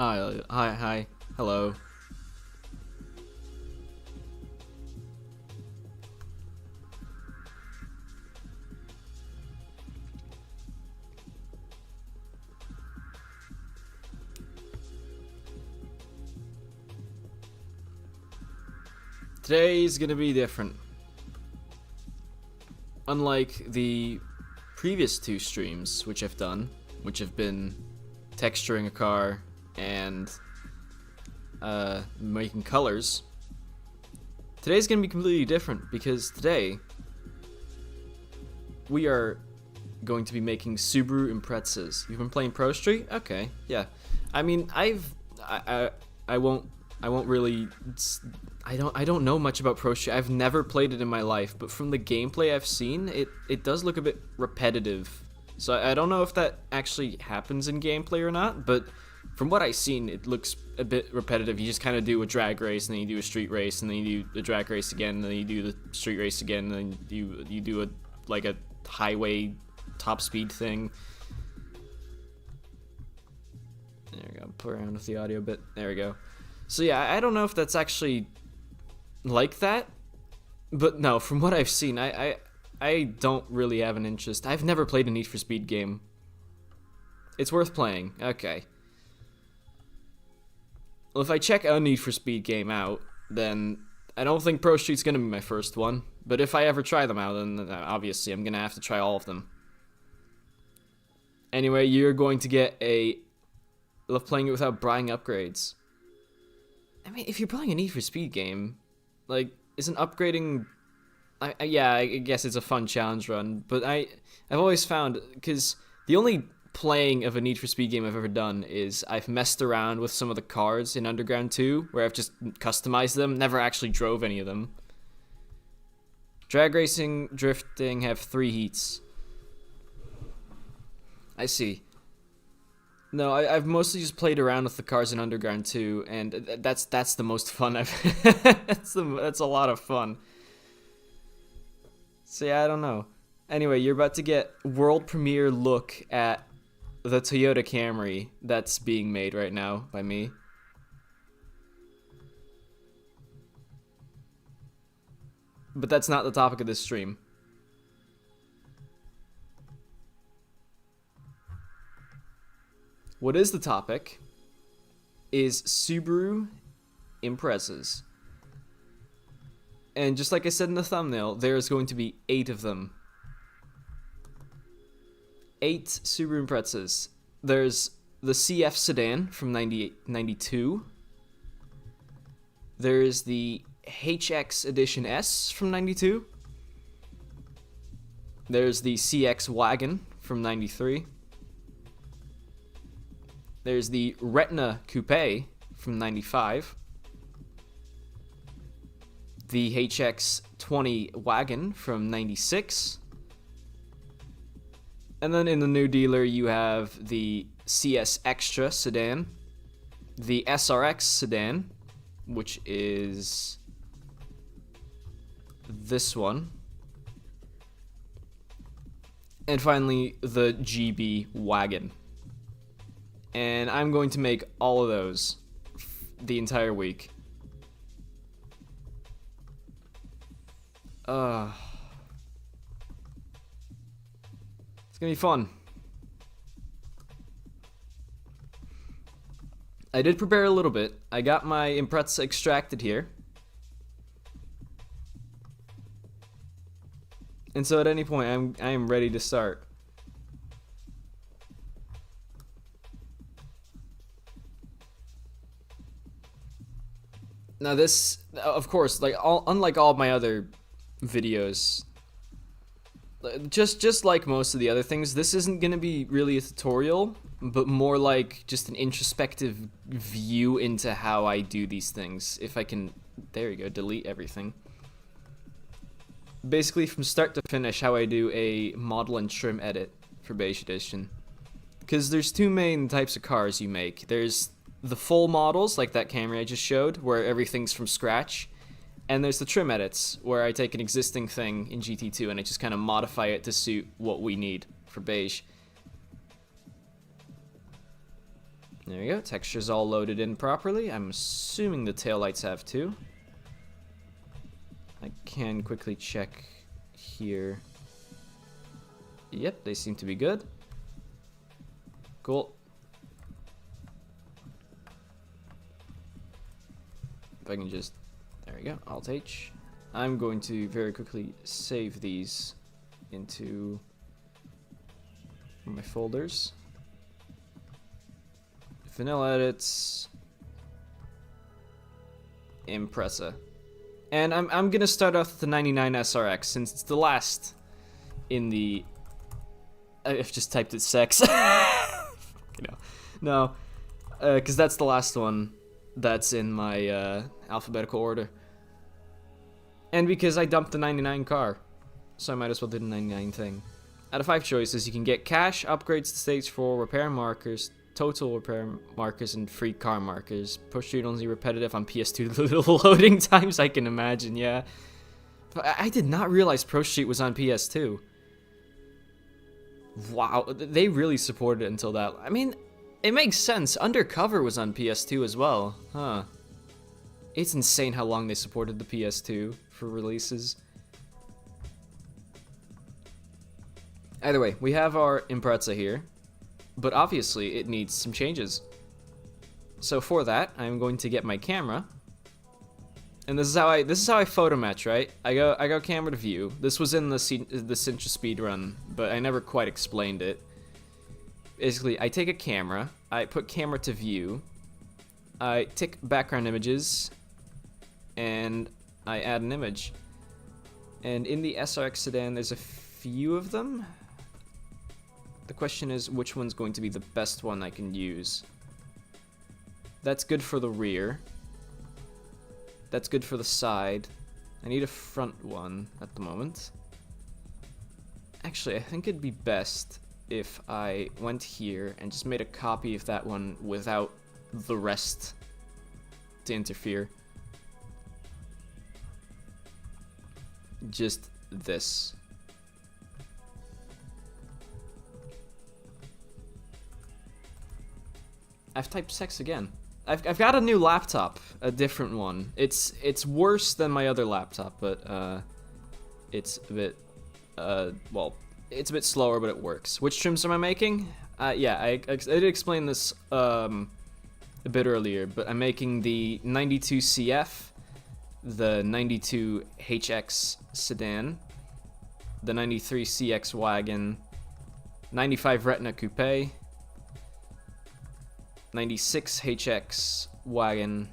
Hi, hello. Today's gonna be different. Unlike the previous two streams, which I've done, which have been texturing a car and making colors, today's gonna be completely different because today we are going to be making Subaru Imprezas. You've been playing Pro Street? Okay, yeah. I mean, I won't really. I don't know much about Pro Street. I've never played it in my life, but from the gameplay I've seen, it does look a bit repetitive. So I don't know if that actually happens in gameplay or not, but from what I've seen, it looks a bit repetitive. You just kind of do a drag race, and then you do a street race, and then you do the drag race again, and then you do the street race again, and then you do a highway top speed thing. There we go. Play around with the audio a bit. There we go. So yeah, I don't know if that's actually like that, but no, from what I've seen, I don't really have an interest. I've never played a Need for Speed game. It's worth playing. Okay. Well, if I check a Need for Speed game out, then I don't think Pro Street's gonna be my first one. But if I ever try them out, then obviously I'm gonna have to try all of them. Anyway, you're going to get a love playing it without buying upgrades. I mean, if you're playing a Need for Speed game, like, isn't upgrading... yeah, I guess it's a fun challenge run, but I've always found, because the only playing of a Need for Speed game I've ever done is I've messed around with some of the cars in Underground 2, where I've just customized them, never actually drove any of them. Drag racing, drifting have 3 heats. I see. No, I've mostly just played around with the cars in Underground 2, and that's the most fun I've... that's a lot of fun. So yeah, I don't know. Anyway, you're about to get world premiere look at the Toyota Camry that's being made right now by me. But that's not the topic of this stream. What is the topic is Subaru Imprezas. And just like I said in the thumbnail, there's going to be 8 of them. 8 Subaru Imprezas. There's the CF sedan from 92. There's the HX Edition S from 92. There's the CX Wagon from 93. There's the Retina Coupe from 95. The HX20 Wagon from 96. And then in the new dealer, you have the CS Extra sedan, the SRX sedan, which is this one, and finally the GB Wagon. And I'm going to make all of those the entire week. It's gonna be fun. I did prepare a little bit. I got my Impreza extracted here. And so at any point, I am ready to start. Now this, of course, unlike all my other videos, just like most of the other things, this isn't gonna be really a tutorial, but more like just an introspective view into how I do these things. If I can, there you go, delete everything. Basically, from start to finish, how I do a model and trim edit for Beige Edition. Because there's 2 main types of cars you make. There's the full models, like that Camry I just showed, where everything's from scratch. And there's the trim edits, where I take an existing thing in GT2 and I just kind of modify it to suit what we need for Beige. There you go. Texture's all loaded in properly. I'm assuming the taillights have too. I can quickly check here. Yep, they seem to be good. Cool. If I can just... There we go. Alt-H. I'm going to very quickly save these into my folders. Vanilla edits. Impreza. And I'm gonna start off with the 99 SRX since it's the last in the... I've just typed it sex. No, because that's the last one that's in my alphabetical order. And because I dumped the 99 car, so I might as well do the 99 thing. Out of 5 choices, you can get cash, upgrades to stage 4, repair markers, total repair markers, and free car markers. Push through only repetitive on PS2. The little loading times I can imagine, yeah. But I did not realize Pro Street was on PS2. Wow, they really supported it until that. I mean, it makes sense. Undercover was on PS2 as well, huh? It's insane how long they supported the PS2 for releases. Either way, we have our Impreza here, but obviously it needs some changes. So for that, I'm going to get my camera, and this is how I photo match, right? I go camera to view. This was in the Sintra speedrun, but I never quite explained it. Basically, I take a camera, I put camera to view, I tick background images, and I add an image. And in the SRX sedan, there's a few of them. The question is, which one's going to be the best one I can use? That's good for the rear. That's good for the side. I need a front one at the moment. Actually, I think it'd be best if I went here and just made a copy of that one without the rest to interfere. Just this. I've typed sex again. I've got a new laptop, a different one. It's worse than my other laptop, but it's a bit well, it's a bit slower, but it works. Which trims am I making? Yeah, I did explain this a bit earlier, but I'm making the 92 CF, the 92 HX sedan, the 93 CX wagon, 95 Retina Coupe, 96 HX wagon,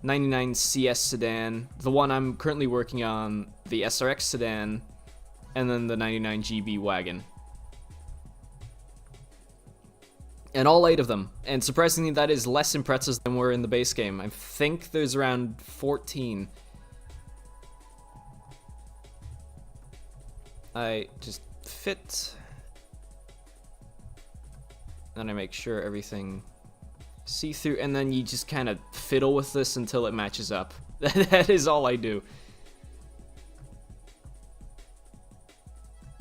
99 CS sedan, the one I'm currently working on, the SRX sedan, and then the 99 GB wagon. And all 8 of them. And surprisingly, that is less Imprezas than were in the base game. I think there's around 14. I just fit. Then I make sure everything see-through, and then you just kind of fiddle with this until it matches up. That is all I do.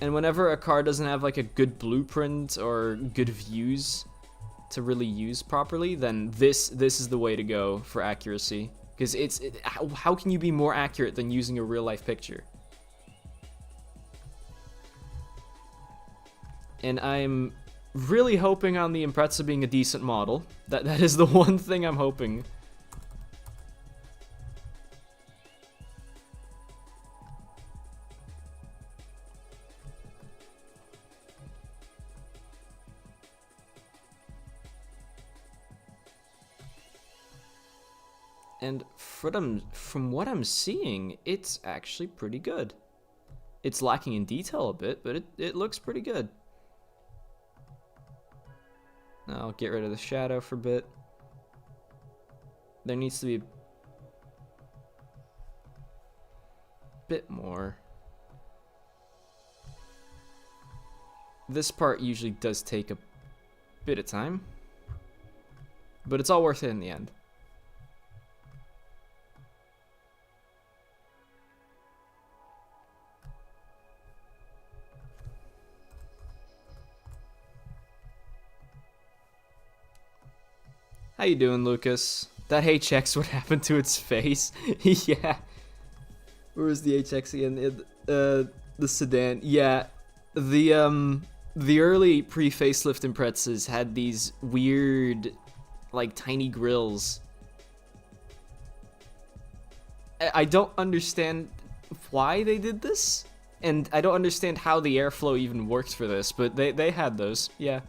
And whenever a car doesn't have like a good blueprint or good views to really use properly, then this is the way to go for accuracy. Because how can you be more accurate than using a real-life picture? And I'm really hoping on the Impreza being a decent model. That is the one thing I'm hoping. And from what I'm seeing, it's actually pretty good. It's lacking in detail a bit, but it looks pretty good. I'll get rid of the shadow for a bit. There needs to be a bit more. This part usually does take a bit of time, but it's all worth it in the end. How you doing, Lucas? That HX, what happened to its face? Yeah. Where was the HX again? The sedan. Yeah. The early pre-facelift Imprezas had these weird, like, tiny grills. I don't understand why they did this, and I don't understand how the airflow even worked for this, but they had those, yeah.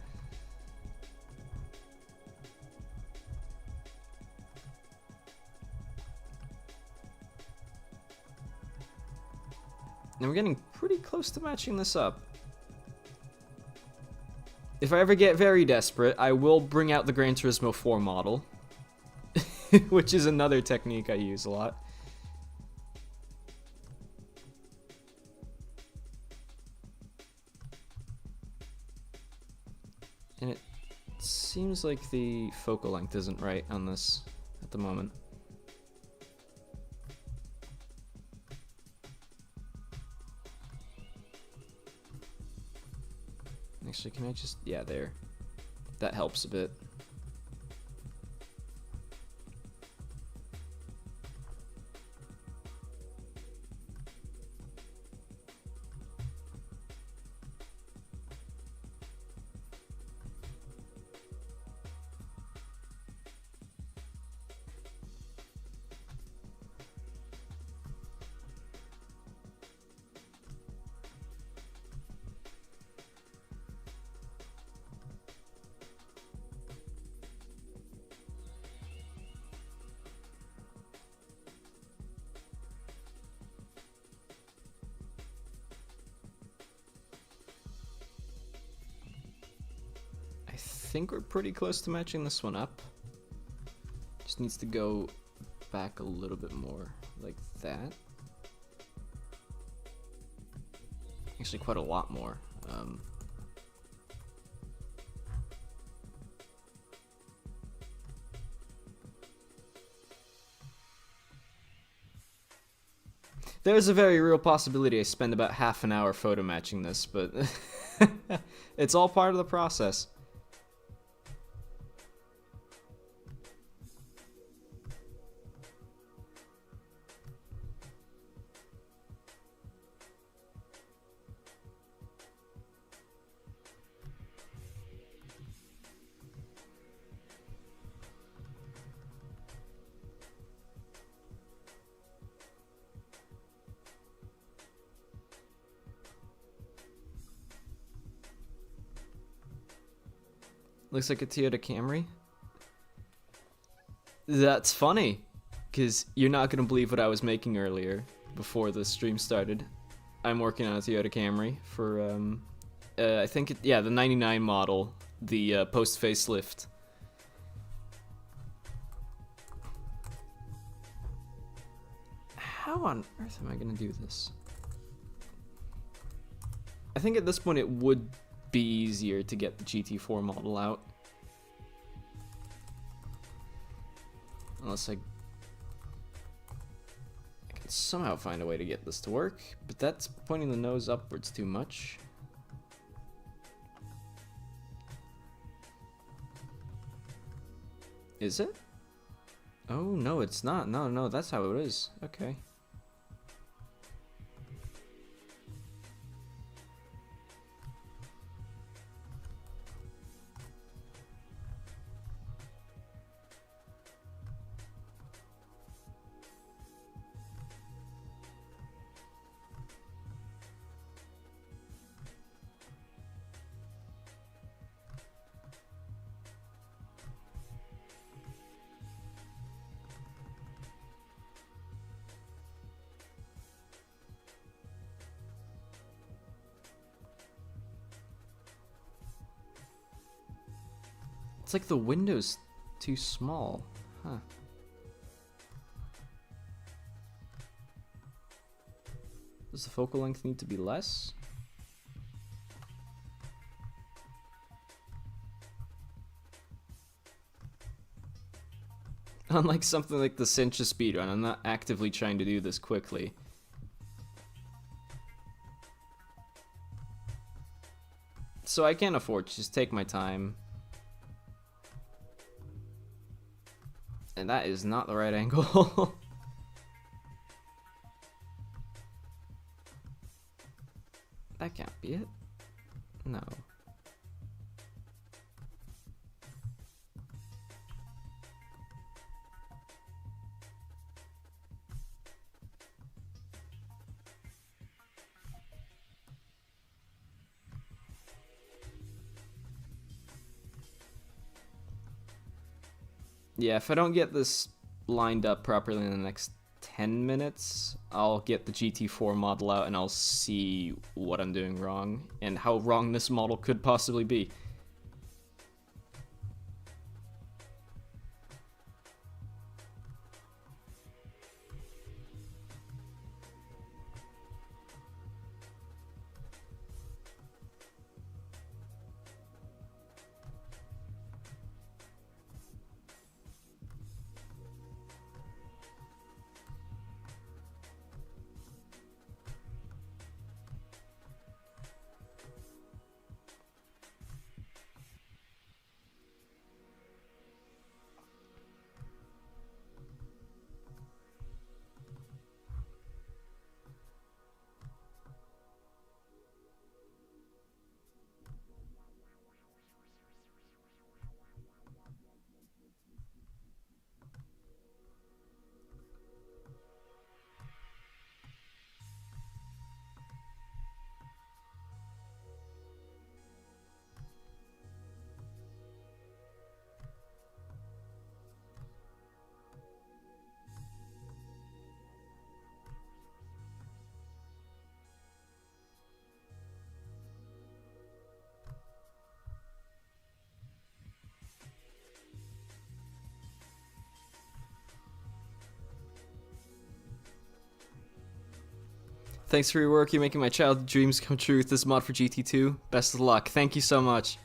And we're getting pretty close to matching this up. If I ever get very desperate, I will bring out the Gran Turismo 4 model, which is another technique I use a lot. And it seems like the focal length isn't right on this at the moment. Actually, can I just... yeah, there. That helps a bit. I think we're pretty close to matching this one up. Just needs to go back a little bit more, like that. Actually, quite a lot more. There's a very real possibility I spend about half an hour photo matching this, but it's all part of the process. Looks like a Toyota Camry. That's funny, because you're not going to believe what I was making earlier before the stream started. I'm working on a Toyota Camry for, I think, yeah, the 99 model, the post-facelift. How on earth am I going to do this? I think at this point it would be easier to get the GT4 model out. Unless I can somehow find a way to get this to work, but that's pointing the nose upwards too much. Is it? Oh, no, it's not. No, that's how it is. Okay. It's like the window's too small, huh? Does the focal length need to be less? Unlike something like the Cincha speedrun, I'm not actively trying to do this quickly. So I can't afford to just take my time. And that is not the right angle. That can't be it. No. Yeah, if I don't get this lined up properly in the next 10 minutes, I'll get the GT4 model out and I'll see what I'm doing wrong and how wrong this model could possibly be. Thanks for your work. You're making my childhood dreams come true with this mod for GT2. Best of luck. Thank you so much.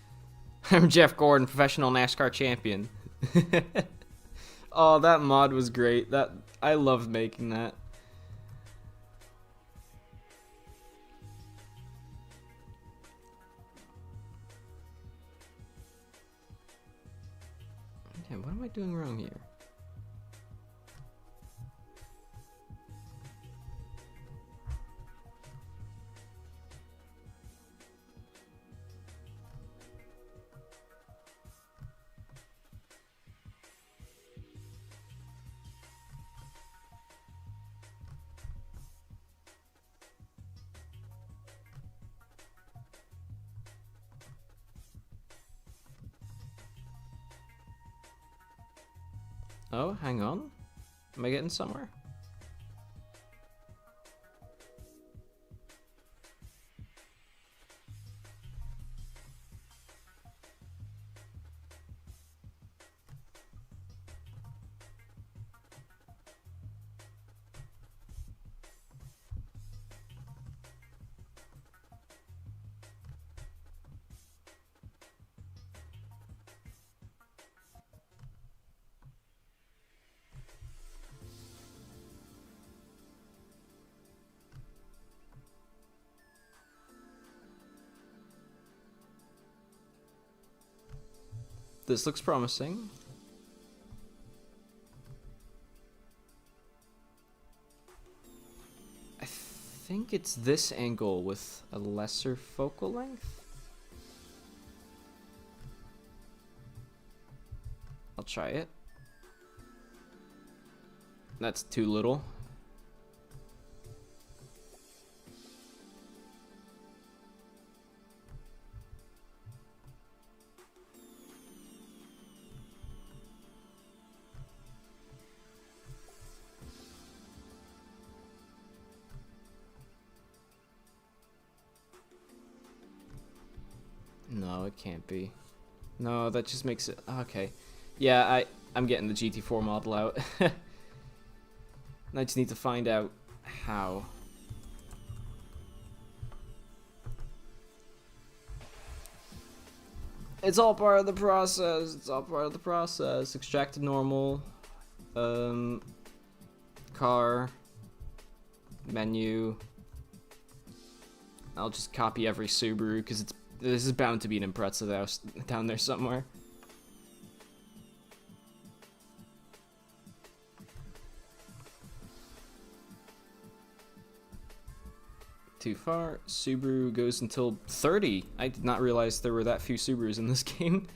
I'm Jeff Gordon, professional NASCAR champion. Oh, that mod was great. I loved making that. Damn, what am I doing wrong here? Oh, hang on. Am I getting somewhere? This looks promising. I think it's this angle with a lesser focal length. I'll try it. That's too little. No, it can't be. No, that just makes it... Okay. Yeah, I'm getting the GT4 model out. I just need to find out how. It's all part of the process. It's all part of the process. Extract to normal. Car. Menu. I'll just copy every Subaru because this is bound to be an Impreza down there somewhere. Too far. Subaru goes until 30. I did not realize there were that few Subarus in this game.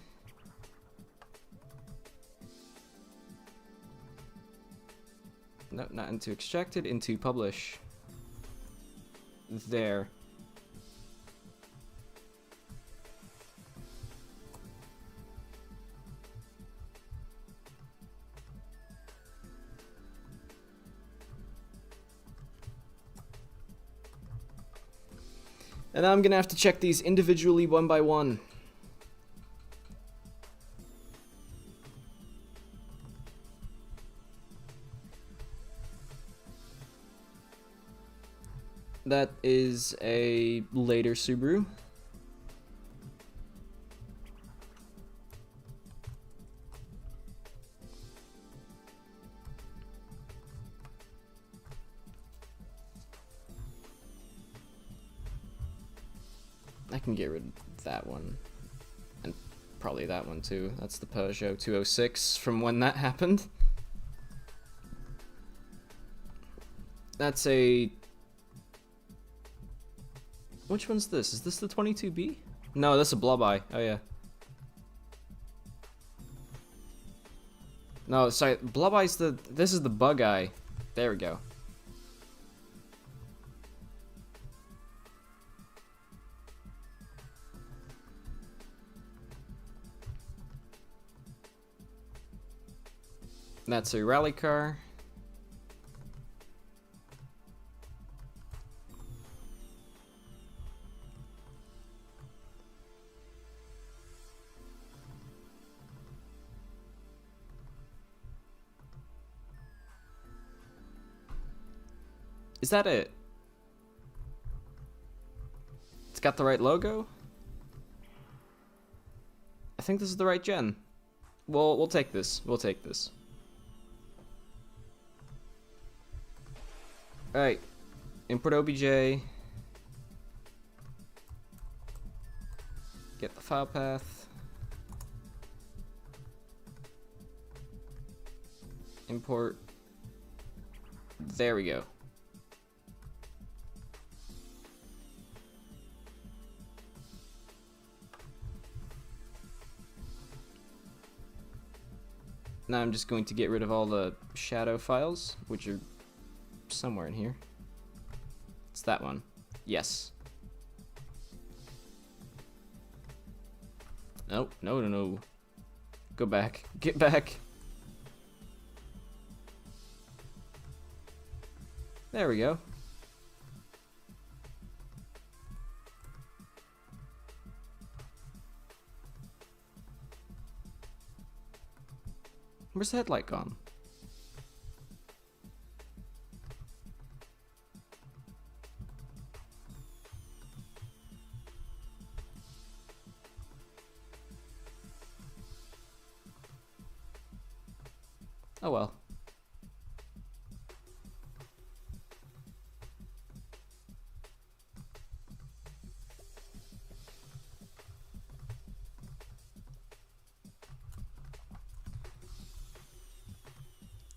No, not into extracted, into publish. There. And now I'm gonna have to check these individually one by one. That is a later Subaru. I can get rid of that one. And probably that one too. That's the Peugeot 206 from when that happened. That's a... Which one's this? Is this the 22B? No, that's a blob eye. Oh yeah. No, sorry, blob eye's the... This is the bug eye. There we go. That's a rally car. Is that it? It's got the right logo? I think this is the right gen. Well, we'll take this. We'll take this. Alright. Import OBJ. Get the file path. Import. There we go. Now I'm just going to get rid of all the shadow files, which are somewhere in here. It's that one. Yes. No, no, no, no. Go back. Get back. There we go. Where's the headlight gone? Oh well.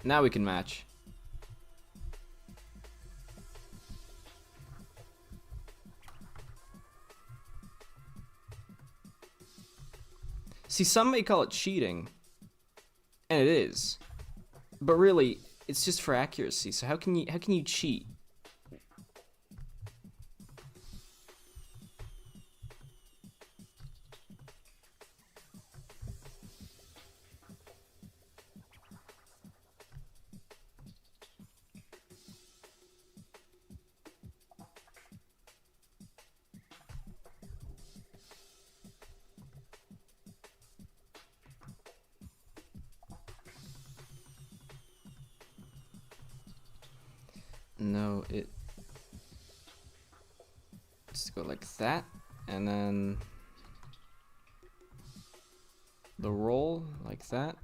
Now we can match. See, some may call it cheating, and it is. But really, it's just for accuracy. So how can you cheat? No, it just go like that, and then the roll like that.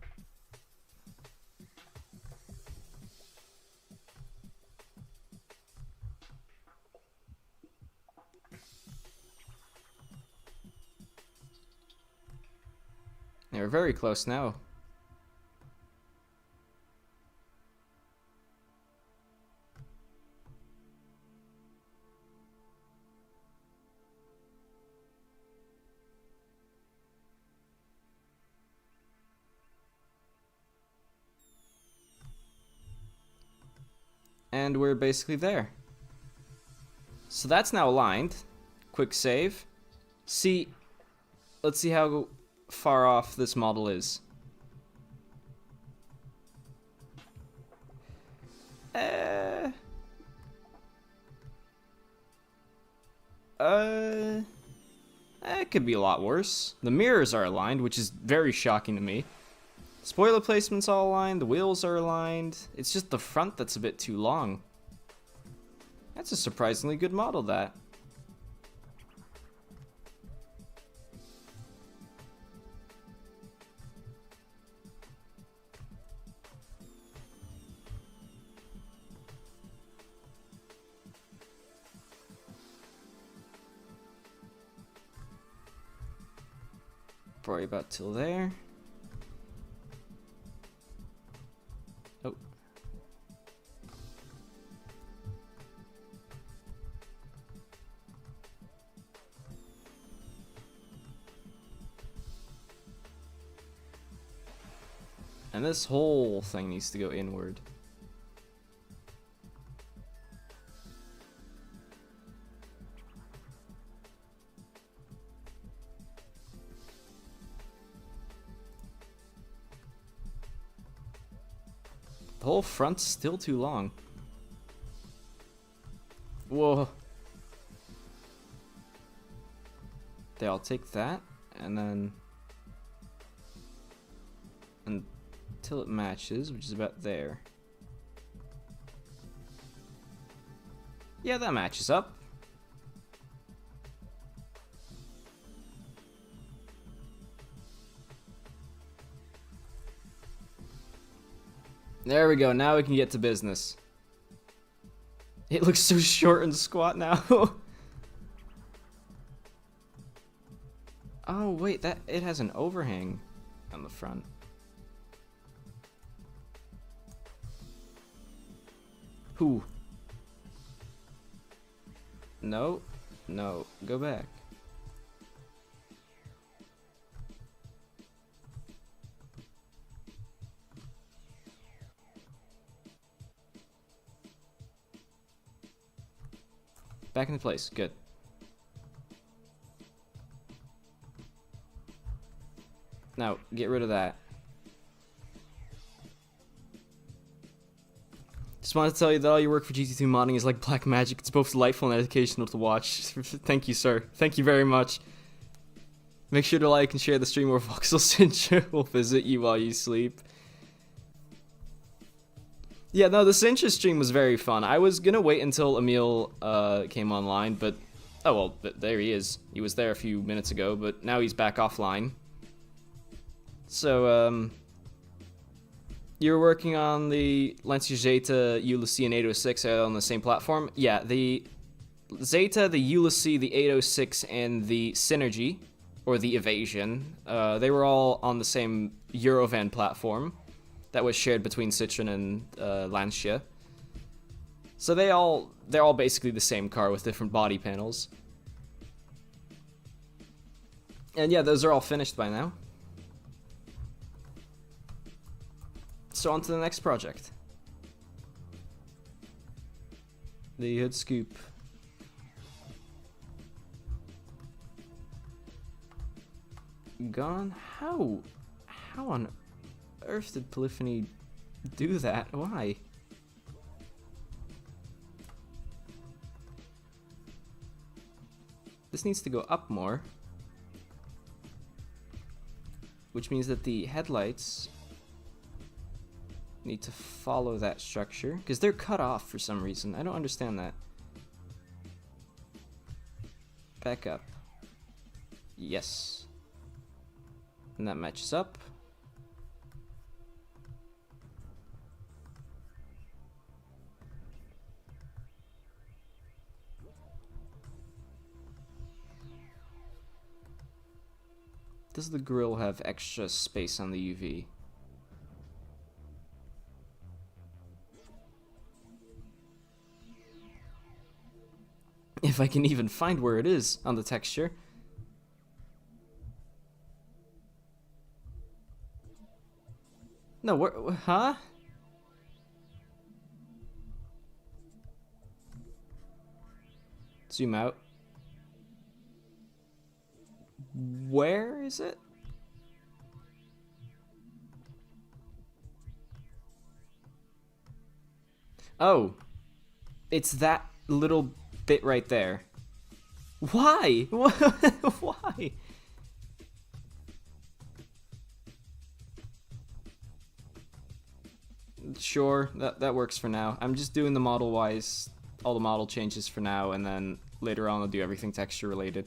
We're very close now. And we're basically there. So that's now aligned. Quick save. Let's see how far off this model is. It could be a lot worse. The mirrors are aligned, which is very shocking to me. Spoiler placement's all aligned, the wheels are aligned. It's just the front that's a bit too long. That's a surprisingly good model, that. Probably about till there. Oh. And this whole thing needs to go inward. The whole front's still too long. Whoa. Okay, I'll take that, and then until it matches, which is about there. Yeah, that matches up. There we go, now we can get to business. It looks so short and squat now. Oh wait, it has an overhang on the front. Who? No, no, go back. Back into place, good. Now, get rid of that. Just wanted to tell you that all your work for GT2 modding is like black magic. It's both delightful and educational to watch. Thank you, sir. Thank you very much. Make sure to like and share the stream, or Voxel Cincha will visit you while you sleep. Yeah, no, the Cincha stream was very fun. I was gonna wait until Emil came online, but oh well, there he is. He was there a few minutes ago, but now he's back offline. So, you're working on the Lancia Zeta, Ulysses, and 806 on the same platform? Yeah, the Zeta, the Ulysses, the 806, and the Synergy, or the Evasion, they were all on the same Eurovan platform that was shared between Citroen and Lancia. So they're all basically the same car with different body panels. And yeah, those are all finished by now. So on to the next project. The hood scoop. Gone? How on earth did Polyphony do that? Why? This needs to go up more. Which means that the headlights need to follow that structure, because they're cut off for some reason. I don't understand that. Back up. Yes. And that matches up. Does the grille have extra space on the UV? If I can even find where it is on the texture. No, where, huh? Zoom out. Where is it? Oh, it's that little bit right there. Why? Why? Sure, that works for now. I'm just doing the model-wise, all the model changes for now, and then later on I'll do everything texture related.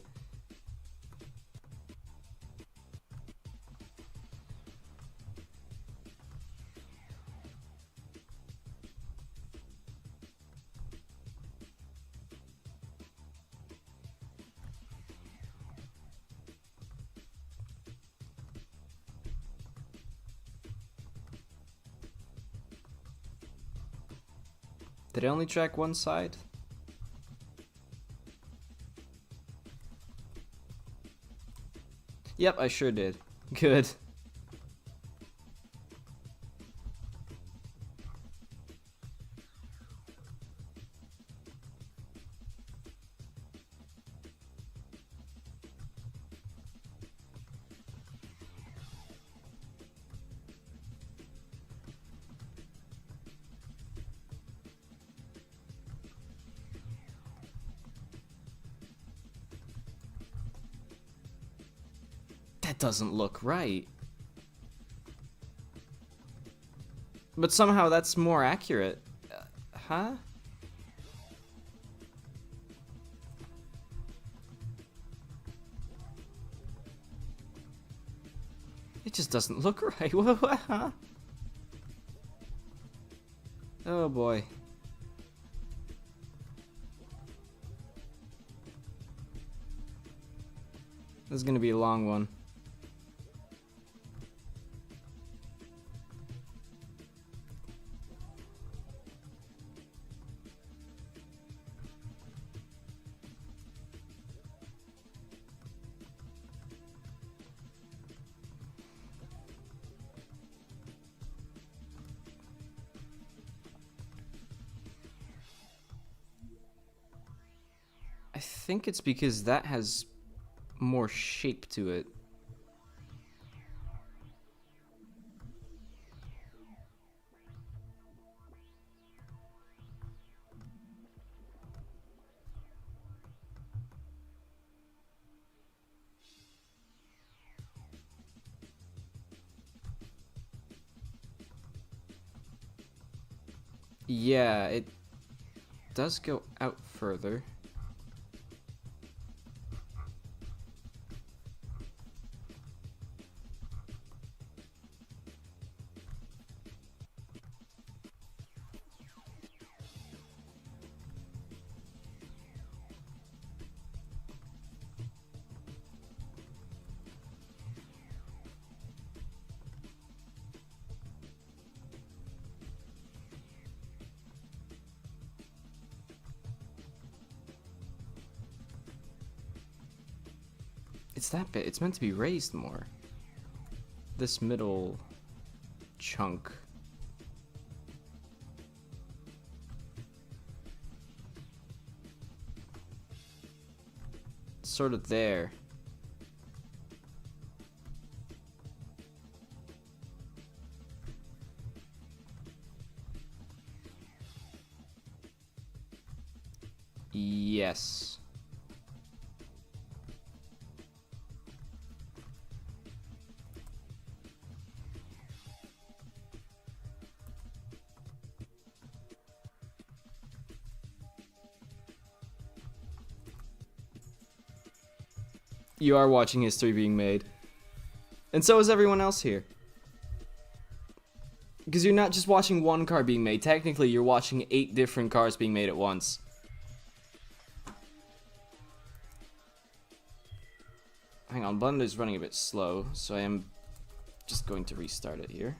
Did I only track one side? Yep, I sure did. Good. That doesn't look right. But somehow that's more accurate. Huh? It just doesn't look right. Huh? Oh boy. This is gonna be a long one. I think it's because that has more shape to it. Yeah, it does go out further. It's that bit. It's meant to be raised more. This middle chunk. It's sort of there. Yes. You are watching history being made. And so is everyone else here. Because you're not just watching one car being made. Technically, you're watching 8 different cars being made at once. Hang on, Blender's running a bit slow, so I am just going to restart it here.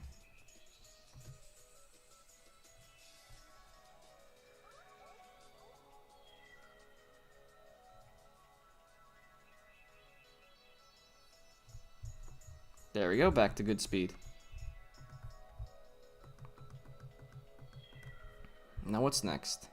There we go, back to good speed. Now what's next?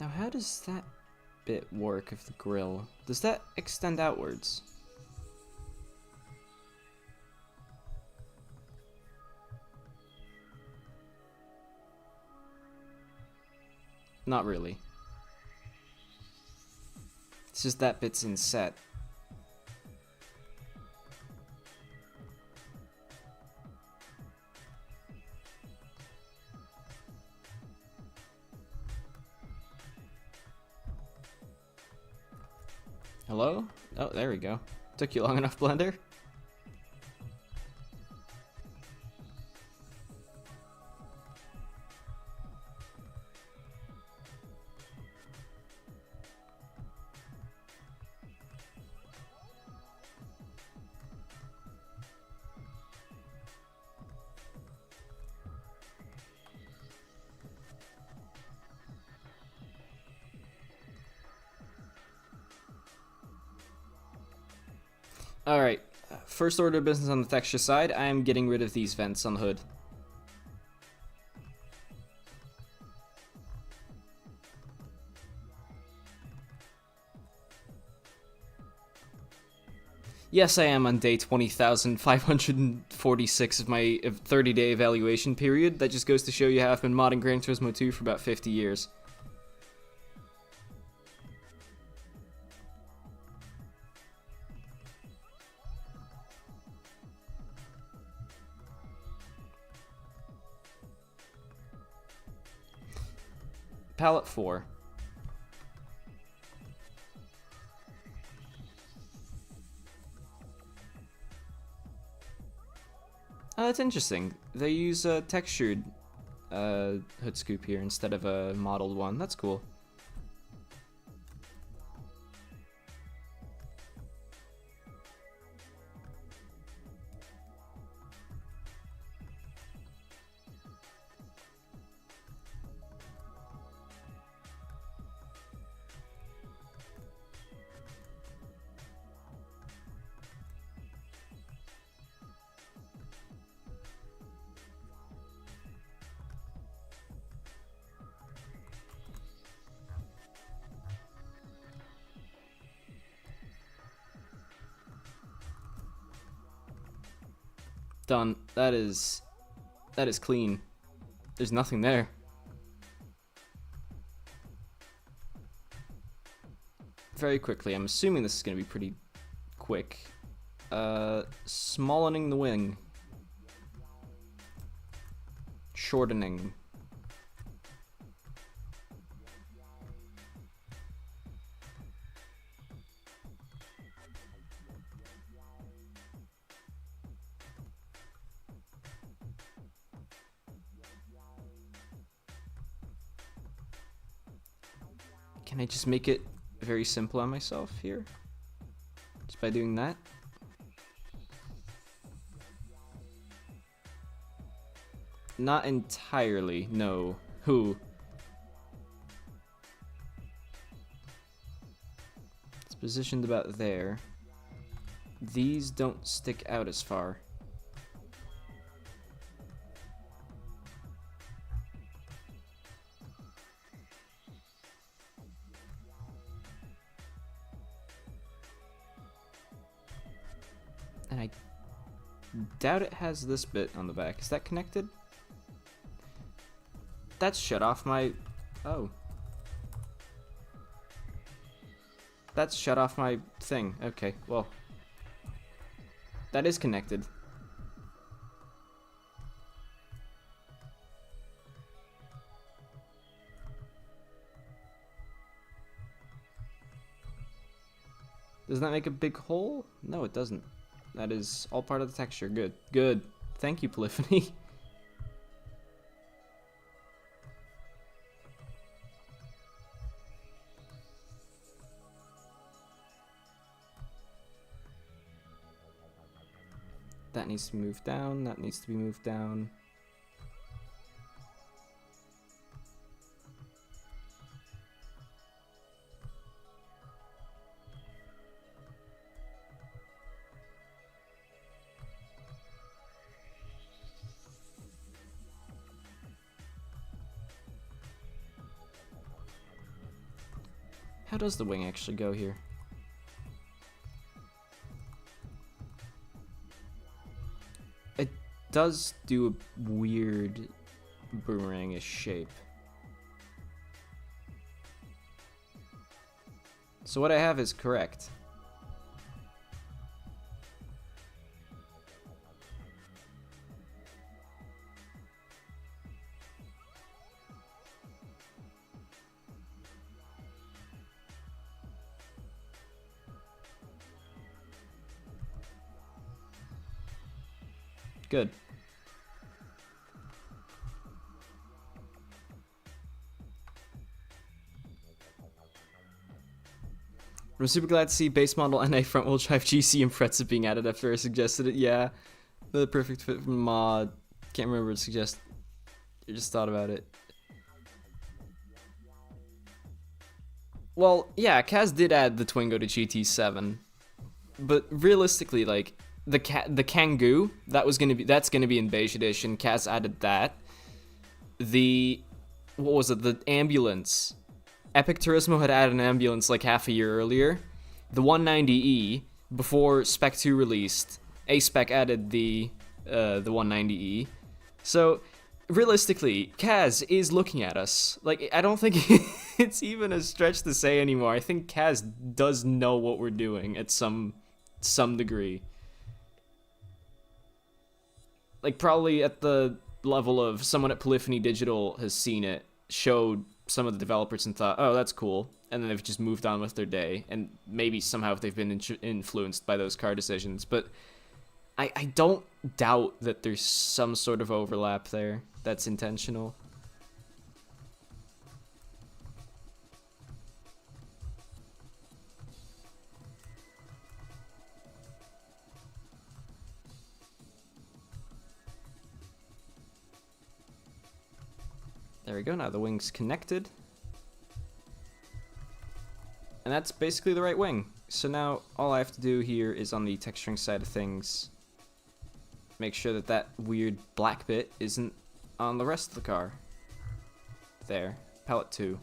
Now how does that bit work of the grill? Does that extend outwards? Not really. It's just that bit's inset. Hello? Oh, there we go. Took you long enough, Blender? Alright, first order of business on the texture side, I am getting rid of these vents on the hood. Yes, I am on day 20,546 of my 30-day evaluation period. That just goes to show you how I've been modding Gran Turismo 2 for about 50 years. Palette 4. Oh, that's interesting. They use a textured hood scoop here instead of a modeled one. That's cool. Done. That is clean. There's nothing there. Very quickly, I'm assuming this is going to be pretty quick. Smallening the wing. Shortening. Can I just make it very simple on myself here? Just by doing that? Not entirely, no. Who? It's positioned about there. These don't stick out as far. And I doubt it has this bit on the back. Is that connected? That's shut off my... Oh. That's shut off my thing. Okay, well. That is connected. Doesn't that make a big hole? No, it doesn't. That is all part of the texture. Good. Good. Thank you, Polyphony. That needs to move down. That needs to be moved down. How does the wing actually go here? It does do a weird boomerang-ish shape. So what I have is correct. Good. I'm super glad to see base model NA front wheel drive GC Impreza being added after I suggested it. Yeah, the perfect fit from mod. Can't remember what to suggest. I just thought about it. Well, yeah, Kaz did add the Twingo to GT7, but realistically, like the Kangoo that's gonna be in Beige Edition. Kaz added that. What was it? The ambulance. Epic Turismo had added an ambulance like half a year earlier. The 190E, before Spec 2 released, A-Spec added the 190E. So, realistically, Kaz is looking at us. Like, I don't think it's even a stretch to say anymore. I think Kaz does know what we're doing at some degree. Like, probably at the level of someone at Polyphony Digital has seen it, showed some of the developers and thought, oh, that's cool, and then they've just moved on with their day, and maybe somehow they've been influenced by those car decisions, but I don't doubt that there's some sort of overlap there that's intentional. There we go, now the wing's connected. And that's basically the right wing. So now all I have to do here is on the texturing side of things, make sure that that weird black bit isn't on the rest of the car. There, palette 2.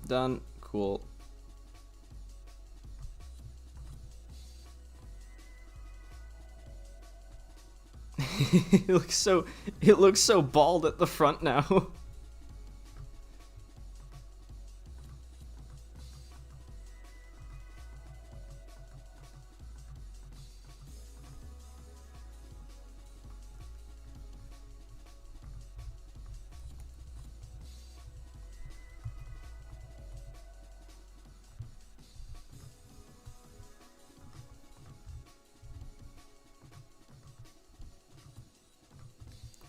Done. Cool. It looks so bald at the front now.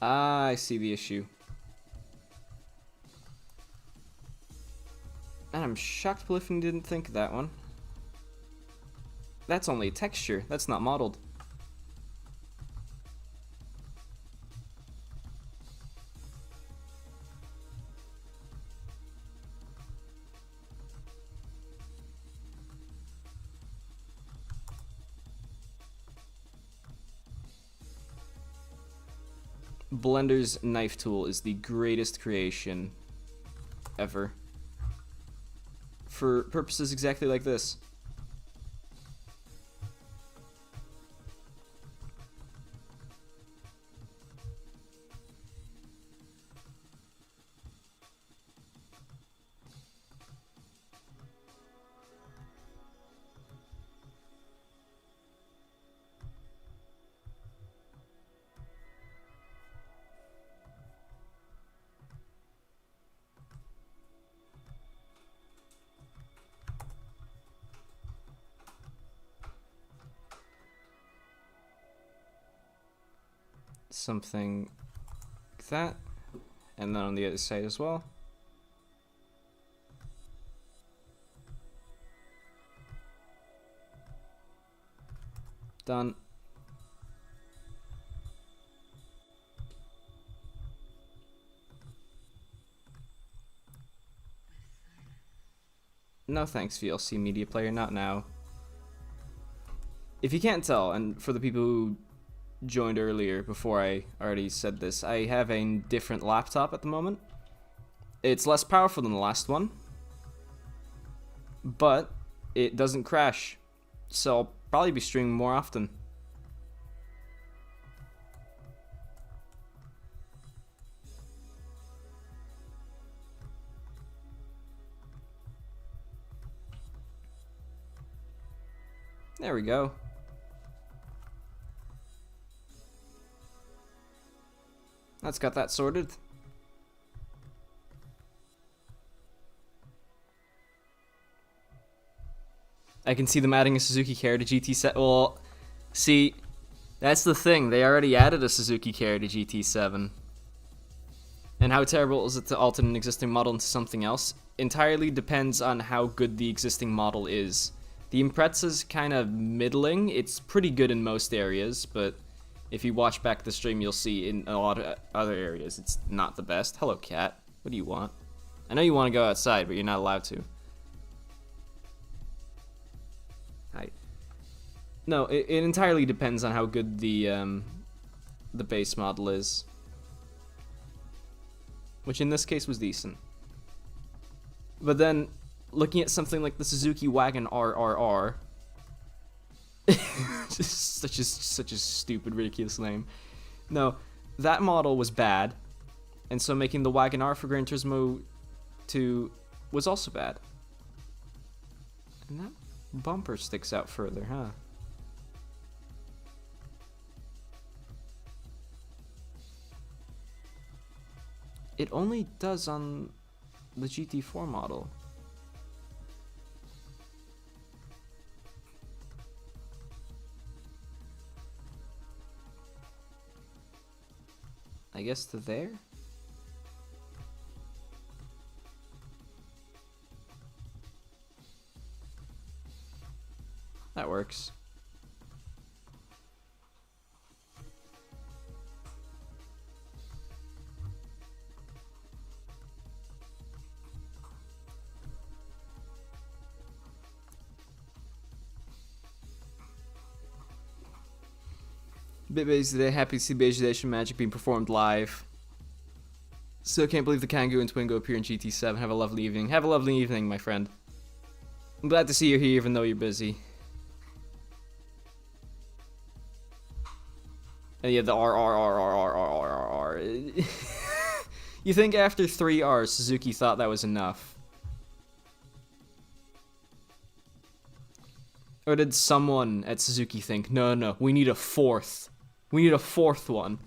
Ah, I see the issue. And I'm shocked Polyphony didn't think of that one. That's only a texture, that's not modeled. Blender's knife tool is the greatest creation ever. For purposes exactly like this. something like that, and then on the other side as well. Done. No thanks, VLC Media Player, not now. If you can't tell, and for the people who joined earlier before I already said this, I have a different laptop at the moment. It's less powerful than the last one, but it doesn't crash, so I'll probably be streaming more often. There we go. Let's got that sorted. I can see them adding a Suzuki Carry to GT7. Well, see, that's the thing. They already added a Suzuki Carry to GT7. And how terrible is it to alter an existing model into something else? Entirely depends on how good the existing model is. The Impreza's kind of middling. It's pretty good in most areas, but if you watch back the stream, you'll see in a lot of other areas it's not the best. Hello, cat. What do you want? I know you want to go outside, but you're not allowed to. Hi. No, it entirely depends on how good the base model is, which in this case was decent. But then, looking at something like the Suzuki Wagon RRR, such a stupid, ridiculous name. No, that model was bad, and so making the Wagon R for Gran Turismo 2 was also bad. And that bumper sticks out further, huh? It only does on the GT4 model. I guess to there? That works. Bit busy today. Happy to see Beige Edition Magic being performed live. Still can't believe the Kangoo and Twingo appear in GT7. Have a lovely evening. Have a lovely evening, my friend. I'm glad to see you're here even though you're busy. And yeah, the R. You think after 3 R's, Suzuki thought that was enough? Or did someone at Suzuki think, no, we need a fourth. We need a fourth one.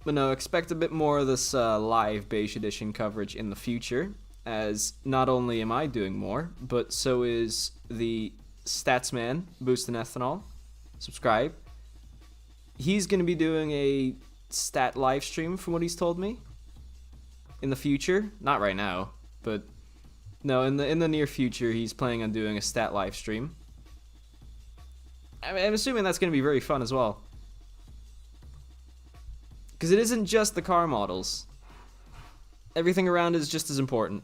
But no, expect a bit more of this live Beige Edition coverage in the future, as not only am I doing more, but so is the Statsman, Boost in Ethanol. Subscribe. He's going to be doing a stat live stream from what he's told me in the future. Not right now, but no, in the near future he's planning on doing a stat live stream. I'm assuming that's going to be very fun as well. Because it isn't just the car models. Everything around is just as important.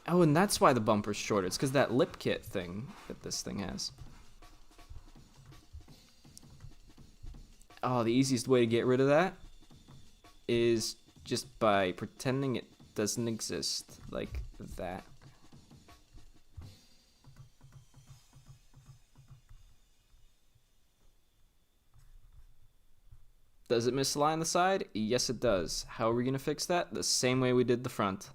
Oh, and that's why the bumper's shorter. It's because that lip kit thing that this thing has. Oh, the easiest way to get rid of that is just by pretending it doesn't exist. Like that. Does it misalign the side? Yes, it does. How are we going to fix that? The same way we did the front.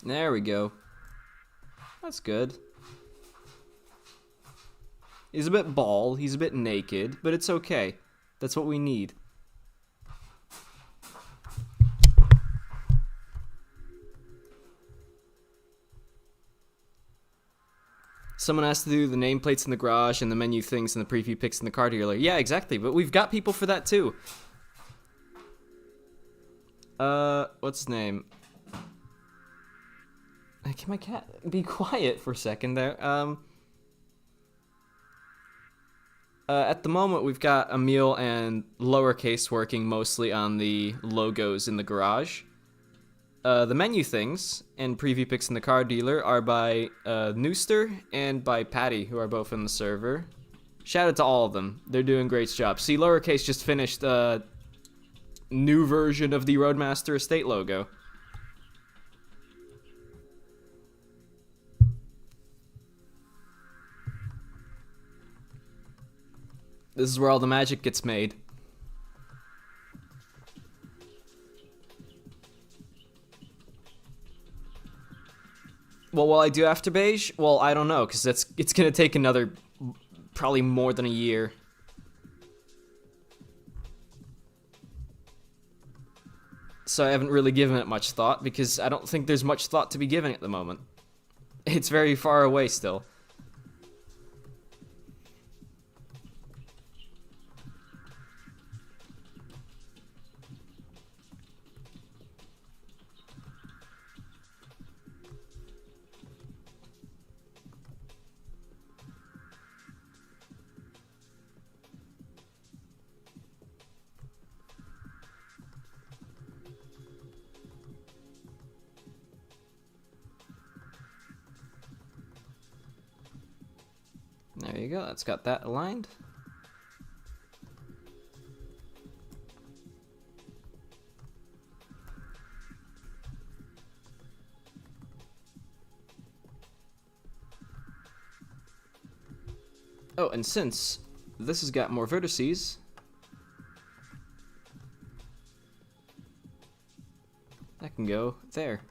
There we go. That's good. He's a bit bald, he's a bit naked, but it's okay. That's what we need. Someone has to do the nameplates in the garage and the menu things and the preview pics in the car dealer. Yeah, exactly, but we've got people for that too. What's his name? Can my cat be quiet for a second there? At the moment, we've got Emil and Lowercase working mostly on the logos in the garage. The menu things and preview pics in the car dealer are by Nooster and by Patty, who are both in the server. Shout out to all of them. They're doing great jobs. See, Lowercase just finished a new version of the Roadmaster Estate logo. This is where all the magic gets made. Well, will I do after Beige? Well, I don't know, because it's gonna take another, probably more than a year. So I haven't really given it much thought, because I don't think there's much thought to be given at the moment. It's very far away still. There you go, that's got that aligned. Oh, and since this has got more vertices, that can go there.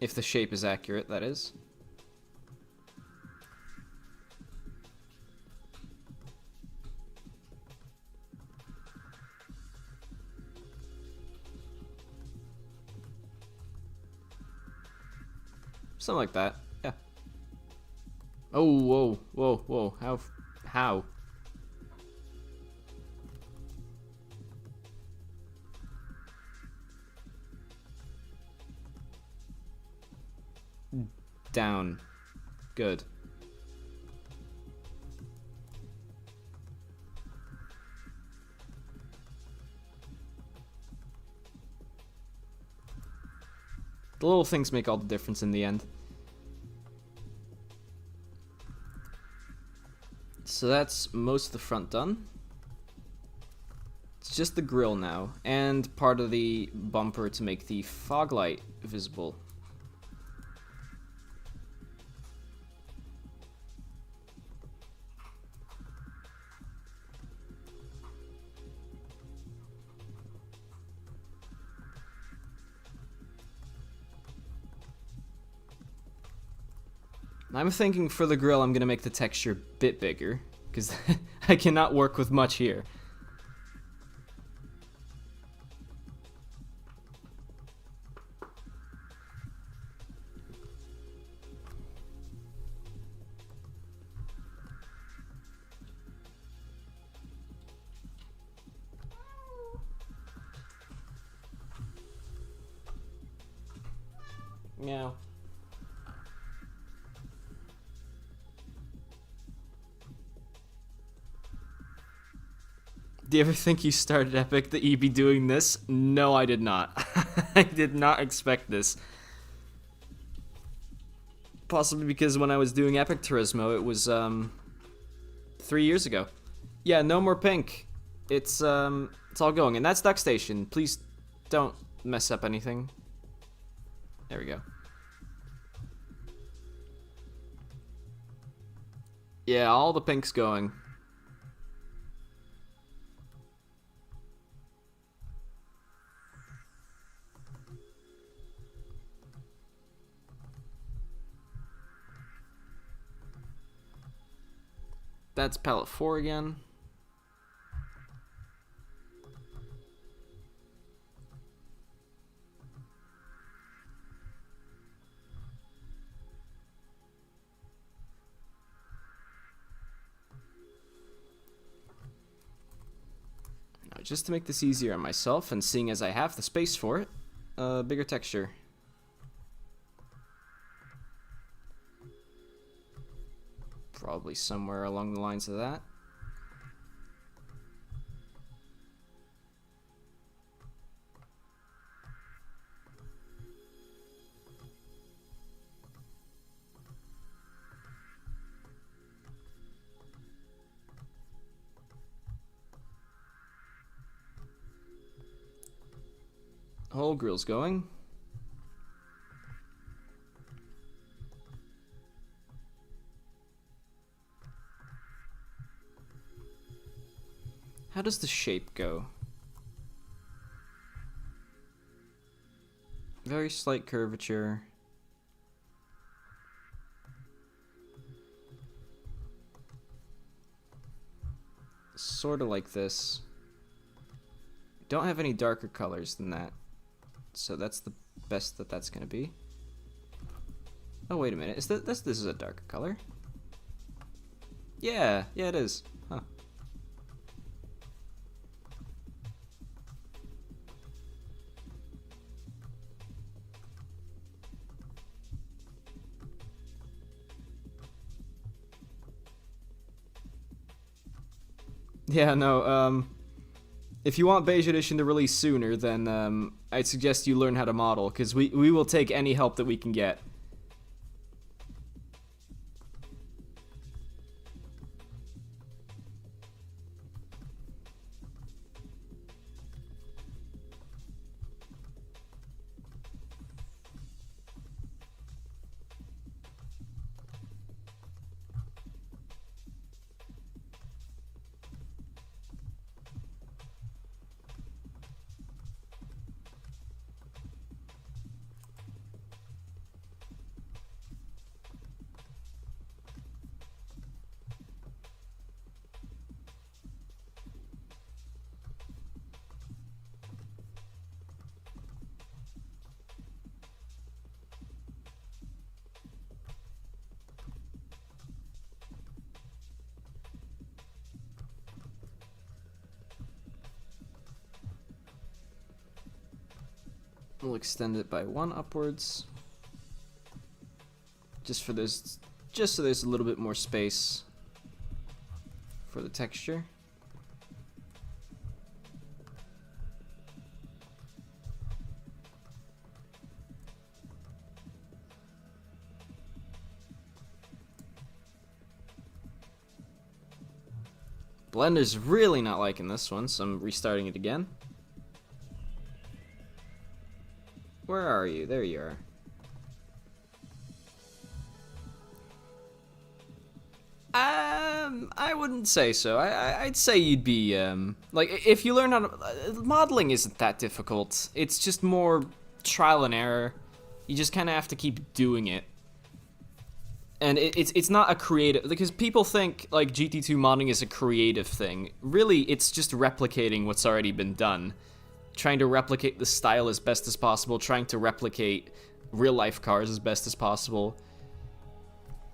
If the shape is accurate, that is. Something like that, yeah. Oh, whoa, whoa, whoa, how? Down. Good. The little things make all the difference in the end. So that's most of the front done. It's just the grille now, and part of the bumper to make the fog light visible. I'm thinking for the grill I'm going to make the texture a bit bigger, because I cannot work with much here. Meow. Do you ever think you started Epic that you'd be doing this? No, I did not. I did not expect this. Possibly because when I was doing Epic Turismo, it was 3 years ago. Yeah, no more pink. It's all going, and that's Duck Station. Please don't mess up anything. There we go. Yeah, all the pink's going. That's palette 4 again. Now, just to make this easier on myself, and seeing as I have the space for it, bigger texture. Probably somewhere along the lines of that. Whole grille's going. How does the shape go? Very slight curvature. Sort of like this. Don't have any darker colors than that. So that's the best that that's gonna be. Oh, wait a minute. Is this is a darker color? Yeah, it is. Huh. Yeah, no, if you want Beige Edition to release sooner, then I'd suggest you learn how to model, because we will take any help that we can get. We'll extend it by 1 upwards. Just so there's a little bit more space for the texture. Blender's really not liking this one, so I'm restarting it again. Where are you? There you are. I wouldn't say so. I'd say you'd be, like, if you learn how to... modeling isn't that difficult. It's just more trial and error. You just kind of have to keep doing it. And it's not a creative... because people think, like, GT2 modding is a creative thing. Really, it's just replicating what's already been done. Trying to replicate the style as best as possible, trying to replicate real-life cars as best as possible.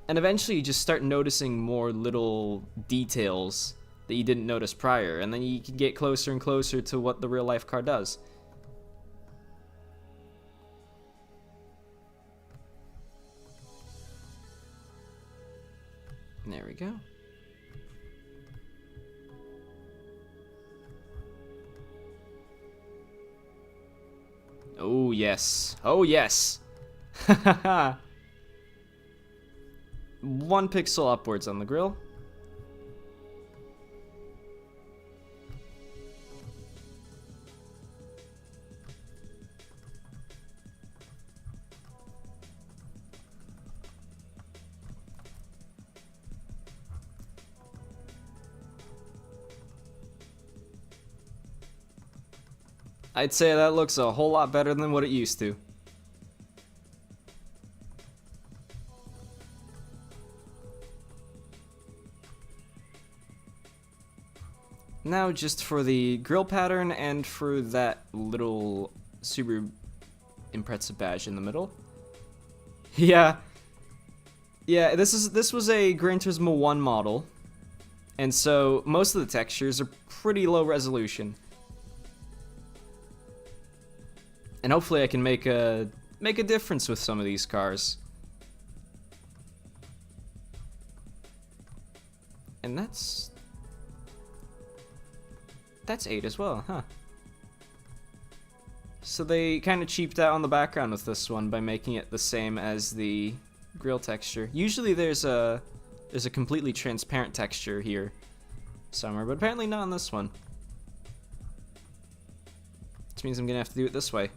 And eventually you just start noticing more little details that you didn't notice prior, and then you can get closer and closer to what the real-life car does. There we go. Oh, yes. Oh, yes. Hahaha. 1 pixel upwards on the grill. I'd say that looks a whole lot better than what it used to. Now just for the grill pattern and for that little Subaru Impreza badge in the middle. Yeah. Yeah, this was a Gran Turismo 1 model. And so most of the textures are pretty low resolution. And hopefully I can make a difference with some of these cars. And that's 8 as well, huh? So they kind of cheaped out on the background with this one by making it the same as the grill texture. Usually there's a completely transparent texture here somewhere, but apparently not on this one. Which means I'm gonna have to do it this way.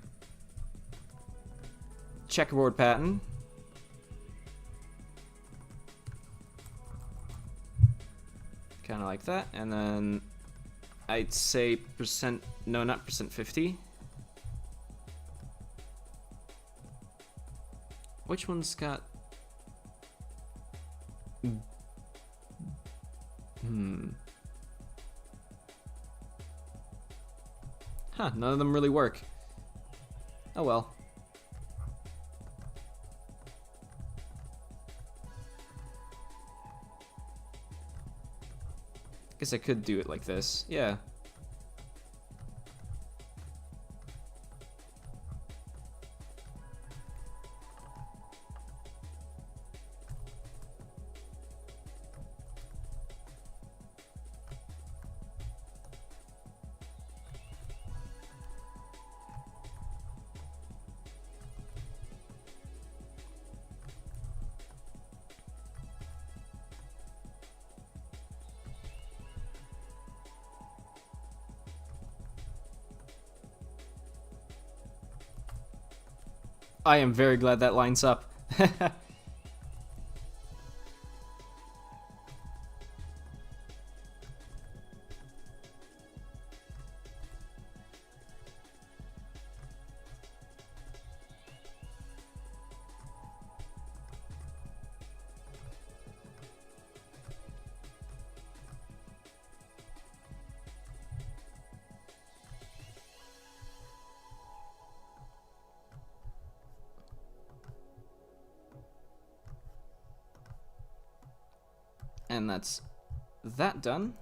Checkerboard pattern. Kind of like that, and then I'd say not percent 50. Which one's got... Huh, none of them really work. Oh well. Guess I could do it like this, yeah. I am very glad that lines up. And that's that done.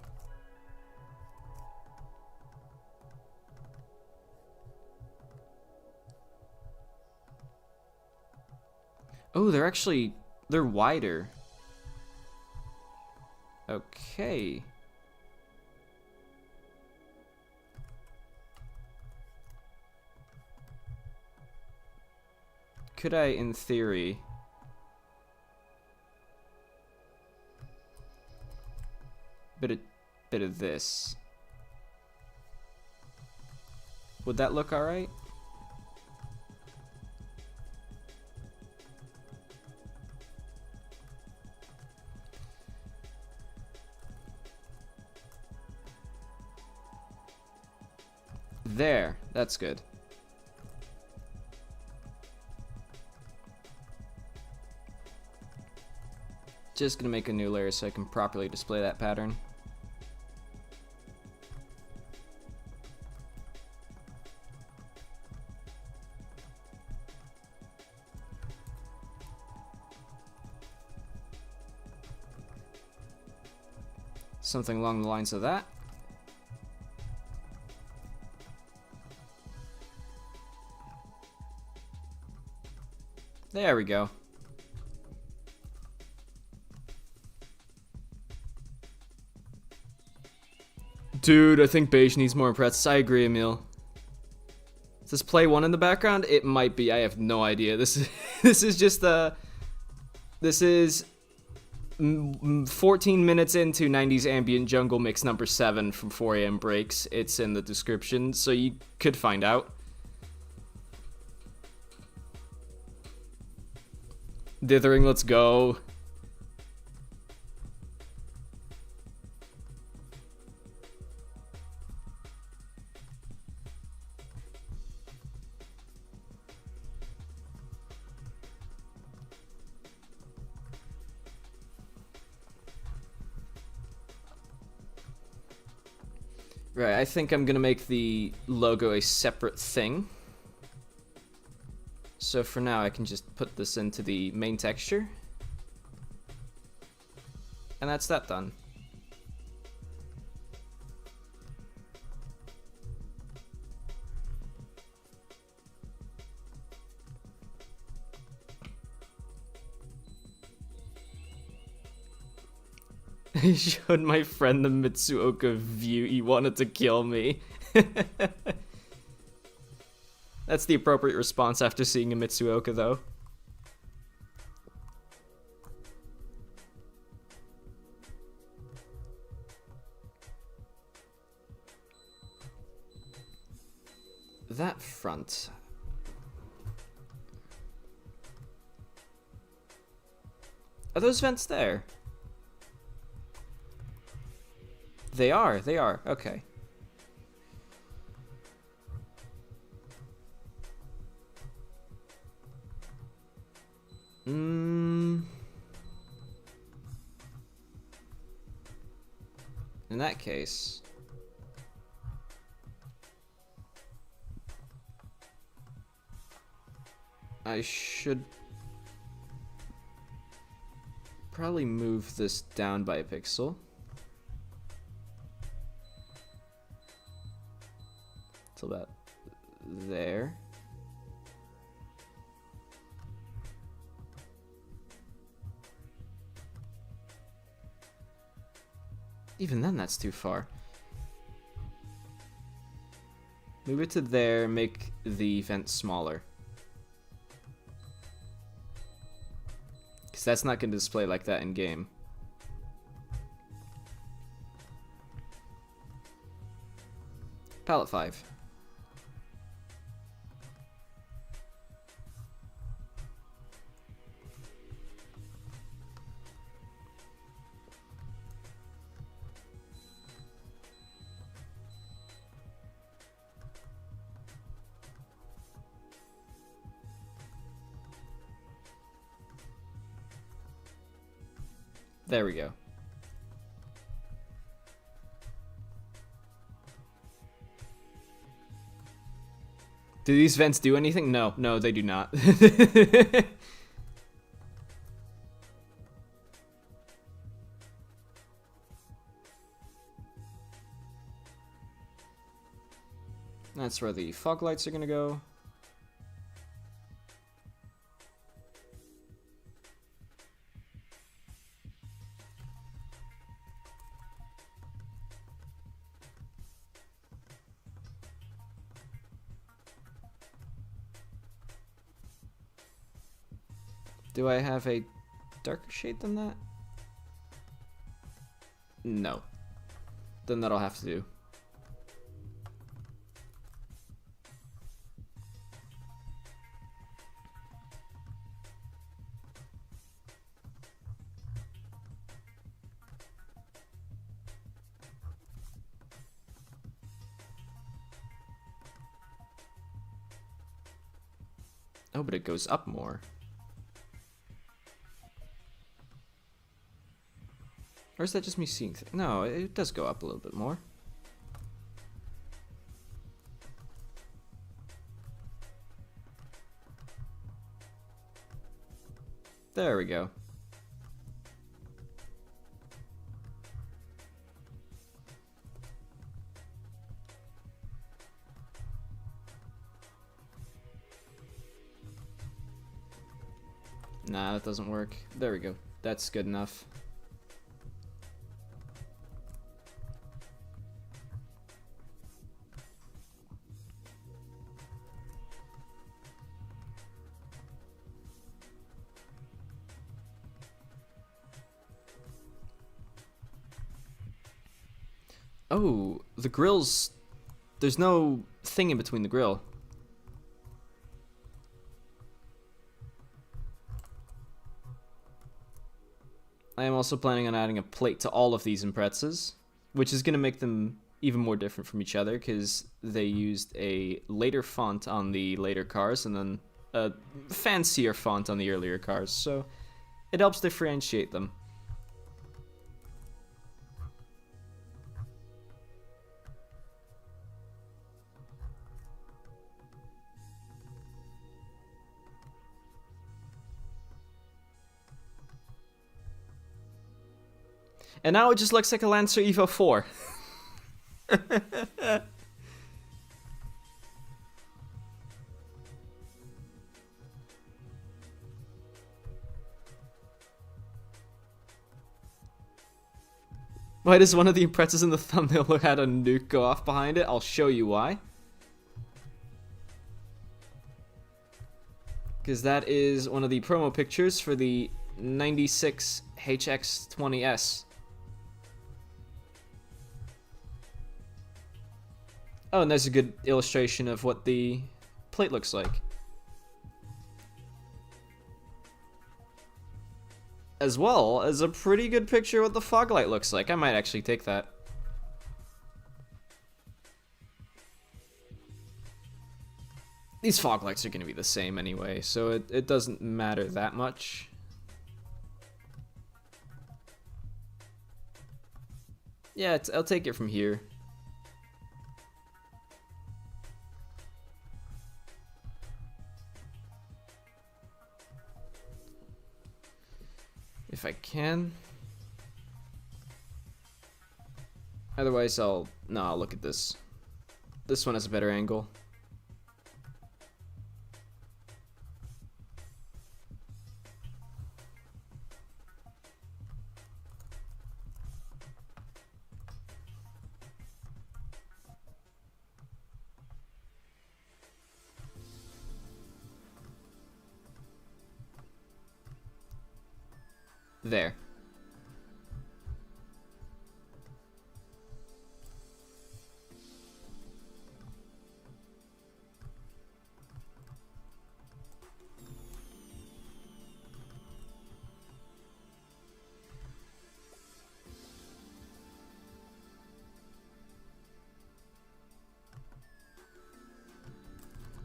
Oh, they're wider. Okay. Could I, in theory... bit of this. Would that look alright? There, that's good. Just gonna make a new layer so I can properly display that pattern. Something along the lines of that. There we go. Dude, I think beige needs more Imprezas. I agree, Emil. Is this play one in the background? It might be. I have no idea. This is this is just this is 14 minutes into 90s ambient jungle mix number 7 from 4am breaks. It's in the description, so you could find out. Dithering, let's go. Right, I think I'm gonna make the logo a separate thing. So for now, I can just put this into the main texture. And that's that done. I showed my friend the Mitsuoka view. He wanted to kill me. That's the appropriate response after seeing a Mitsuoka, though. That front. Are those vents there? They are, okay. In that case... I should probably move this down by a pixel. Till about there. Even then, that's too far. Move it to there, make the vent smaller. Because that's not going to display like that in game. Palette 5. There we go. Do these vents do anything? No, no, they do not. That's where the fog lights are gonna go. Do I have a darker shade than that? No. Then that'll have to do. Oh, but it goes up more. Or is that just me seeing things? No, it does go up a little bit more. There we go. Nah, that doesn't work. There we go. That's good enough. Oh, the grille's... There's no thing in between the grill. I am also planning on adding a plate to all of these Imprezas, which is going to make them even more different from each other, because they used a later font on the later cars and then a fancier font on the earlier cars, so it helps differentiate them. And now it just looks like a Lancer Evo 4. Why does one of the Imprezas in the thumbnail look had a nuke go off behind it? I'll show you why. Because that is one of the promo pictures for the 96 HX20S. Oh, and there's a good illustration of what the plate looks like. As well as a pretty good picture of what the fog light looks like. I might actually take that. These fog lights are going to be the same anyway, so it doesn't matter that much. Yeah, I'll take it from here. If I can. Otherwise, I'll look at this. This one has a better angle. There.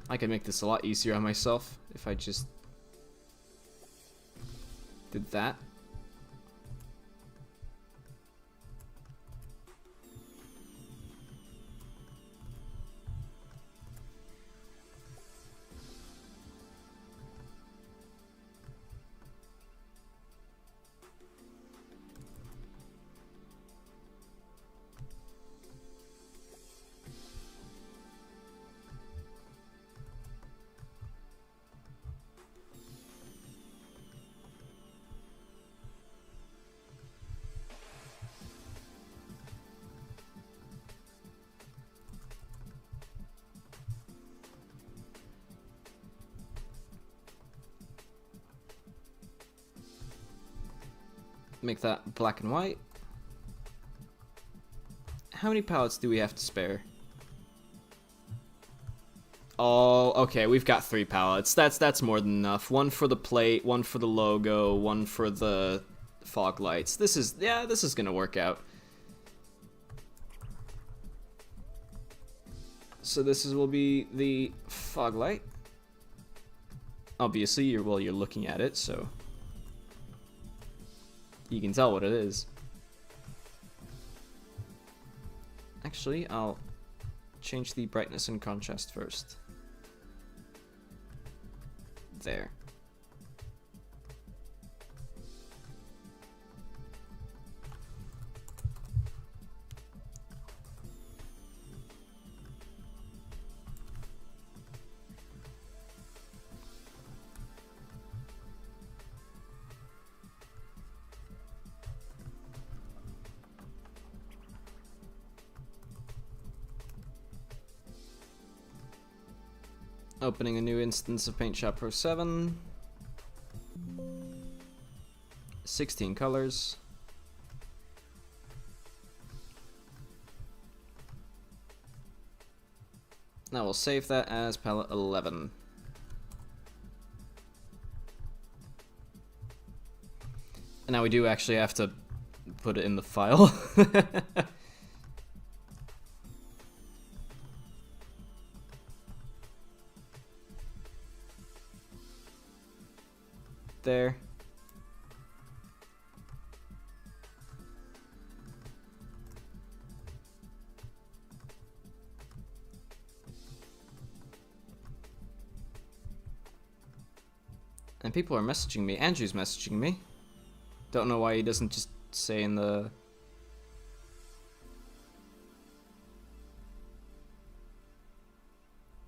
I could make this a lot easier on myself if I just did that. Make that black and white. How many pallets do we have to spare? Oh, okay, we've got 3 pallets. That's more than enough. One for the plate, one for the logo, one for the fog lights. This is gonna work out. So will be the fog light. Obviously, you're looking at it, so you can tell what it is. Actually, I'll change the brightness and contrast first. There. Opening a new instance of Paint Shop Pro 7. 16 colors. Now we'll save that as palette 11. And now we do actually have to put it in the file. There. And people are messaging me. Andrew's messaging me. Don't know why he doesn't just say in the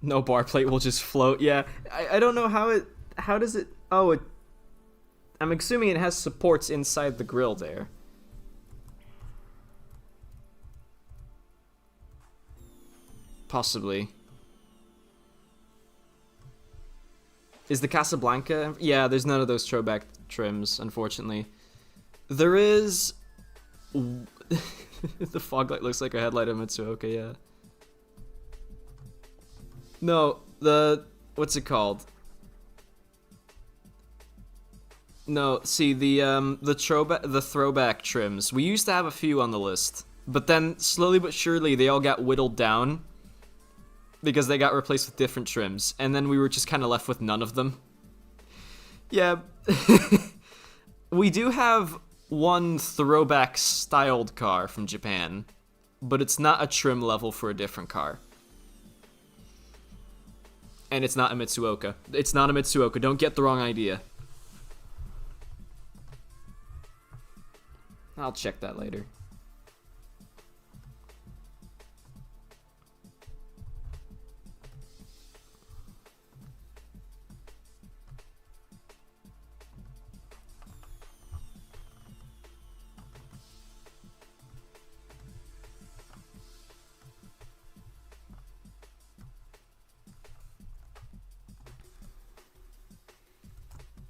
No bar plate will just float. Yeah, I don't know how it. How does it? Oh, it. I'm assuming it has supports inside the grill there. Possibly. Is the Casablanca? Yeah, there's none of those throwback trims, unfortunately. There is. The fog light looks like a headlight of Mitsuoka, yeah. No, what's it called? No, see the throwback trims. We used to have a few on the list, but then slowly but surely they all got whittled down because they got replaced with different trims, and then we were just kind of left with none of them. Yeah, we do have one throwback styled car from Japan, but it's not a trim level for a different car. And it's not a Mitsuoka. It's not a Mitsuoka. Don't get the wrong idea. I'll check that later.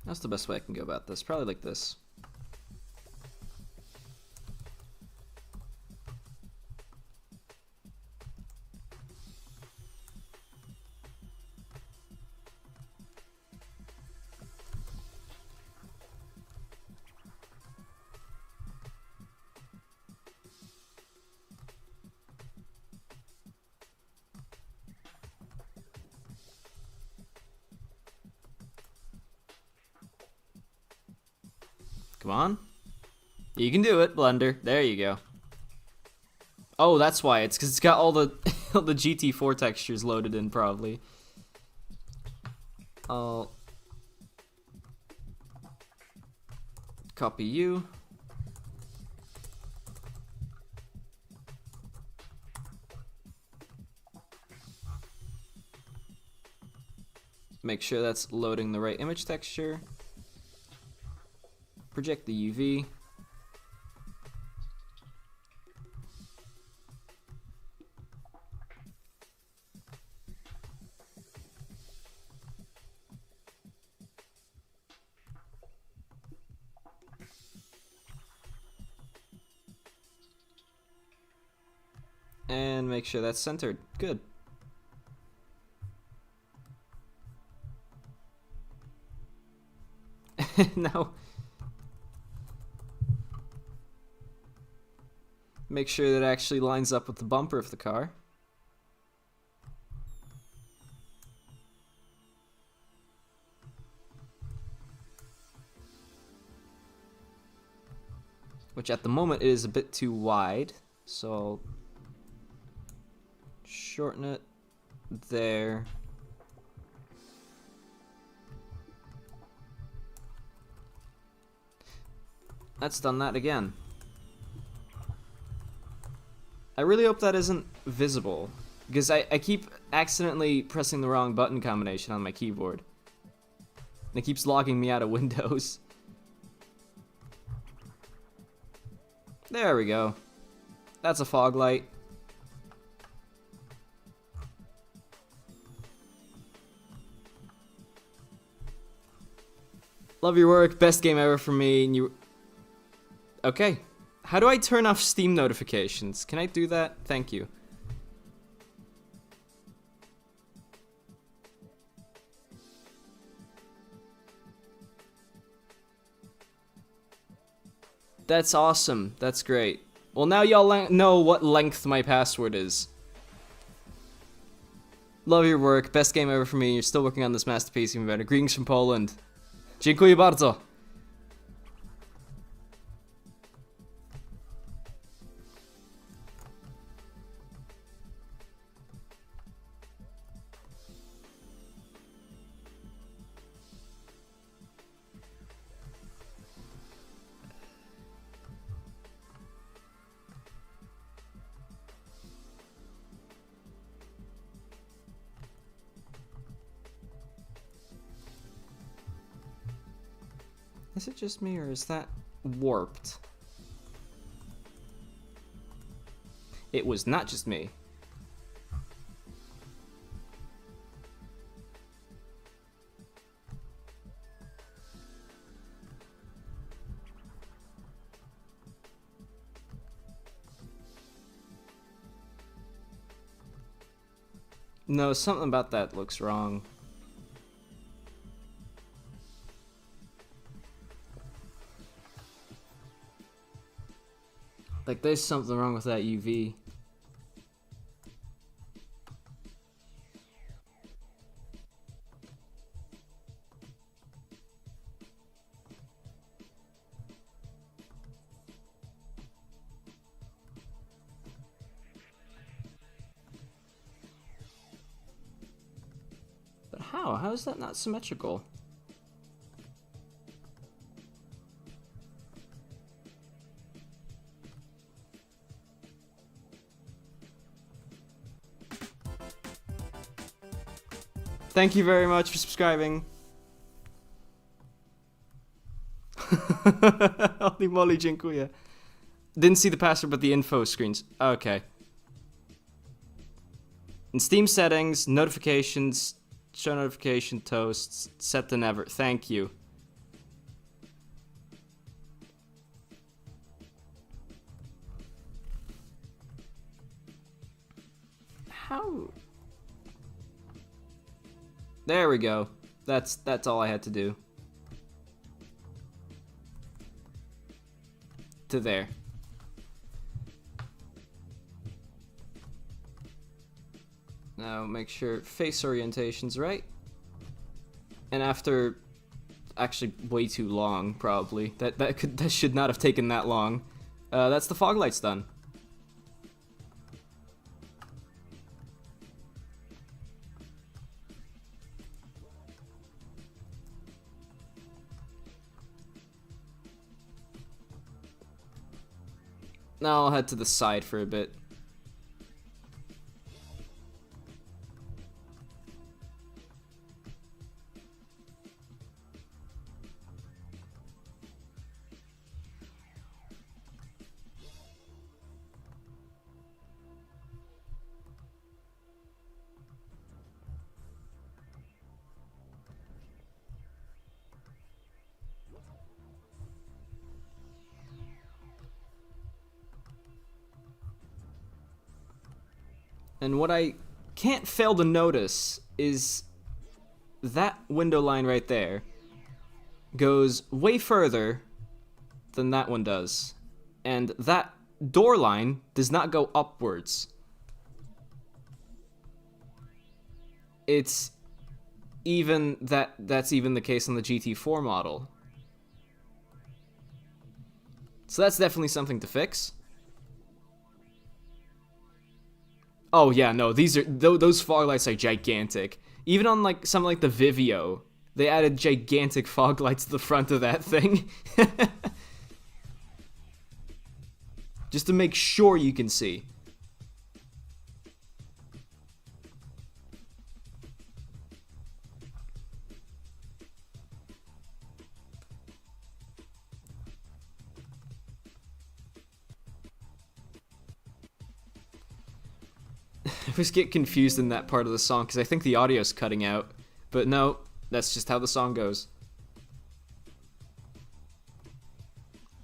That's the best way I can go about this. Probably like this. Come on. You can do it, Blender. There you go. Oh, that's why. It's because it's got all the all the GT4 textures loaded in, probably. I'll copy you. Make sure that's loading the right image texture. Project the UV. And make sure that's centered. Good. Now, make sure that it actually lines up with the bumper of the car. Which at the moment is a bit too wide, so I'll shorten it there. That's done that again. I really hope that isn't visible, because I keep accidentally pressing the wrong button combination on my keyboard. And it keeps logging me out of Windows. There we go. That's a fog light. Love your work, best game ever for me, and you... Okay. How do I turn off Steam notifications? Can I do that? Thank you. That's awesome. That's great. Well, now y'all know what length my password is. Love your work. Best game ever for me. You're still working on this masterpiece even better. Greetings from Poland. Dziękuję bardzo. Is it just me, or is that warped? It was not just me. No, something about that looks wrong. Like, there's something wrong with that UV. But how? How is that not symmetrical? Thank you very much for subscribing. Holy moly, dziękuję. Didn't see the password, but the info screens. Okay. In Steam settings, notifications, show notification toasts, set to never. Thank you. How? There we go. That's all I had to do. To there. Now make sure face orientation's right. And after actually way too long, probably. That should not have taken that long. That's the fog lights done. Now I'll head to the side for a bit. And what I can't fail to notice is that window line right there goes way further than that one does. And that door line does not go upwards. It's even that's even the case on the GT4 model. So that's definitely something to fix. Oh yeah, no, those fog lights are gigantic. Even on like something like the Vivio, they added gigantic fog lights to the front of that thing. Just to make sure you can see. I always get confused in that part of the song because I think the audio's cutting out. But no, that's just how the song goes.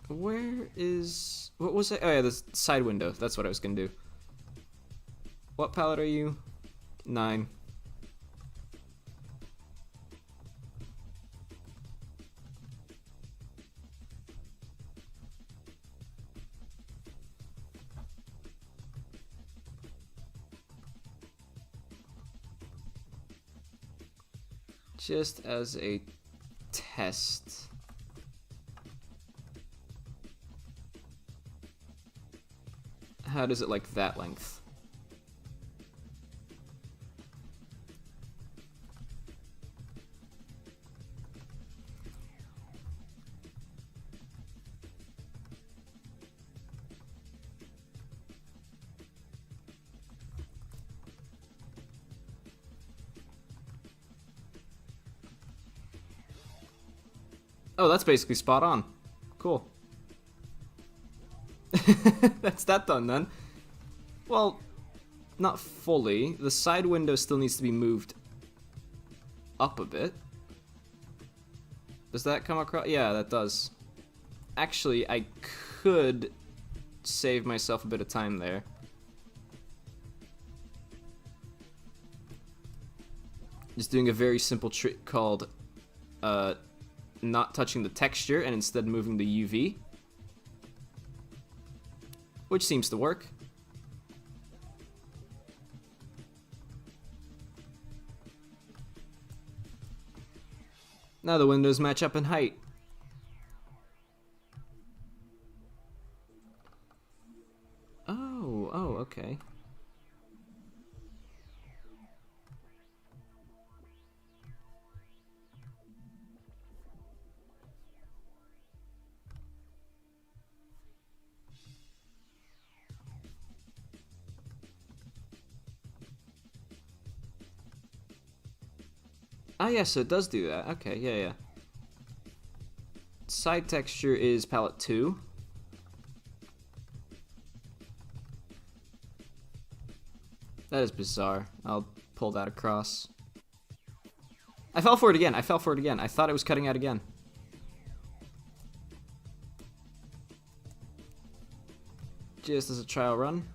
Where is... What was it? Oh yeah, the side window. That's what I was gonna do. What palette are you? 9. Just as a test. How does it like that length? Oh, that's basically spot on. Cool. That's that done then. Well, not fully. The side window still needs to be moved up a bit. Does that come across? Yeah, that does. Actually, I could save myself a bit of time there. Just doing a very simple trick called not touching the texture and instead moving the UV. Which seems to work. Now the windows match up in height. Oh, okay. Ah, yeah, so it does do that. Okay, yeah. Side texture is palette 2. That is bizarre. I'll pull that across. I fell for it again. I thought it was cutting out again. Just as a trial run.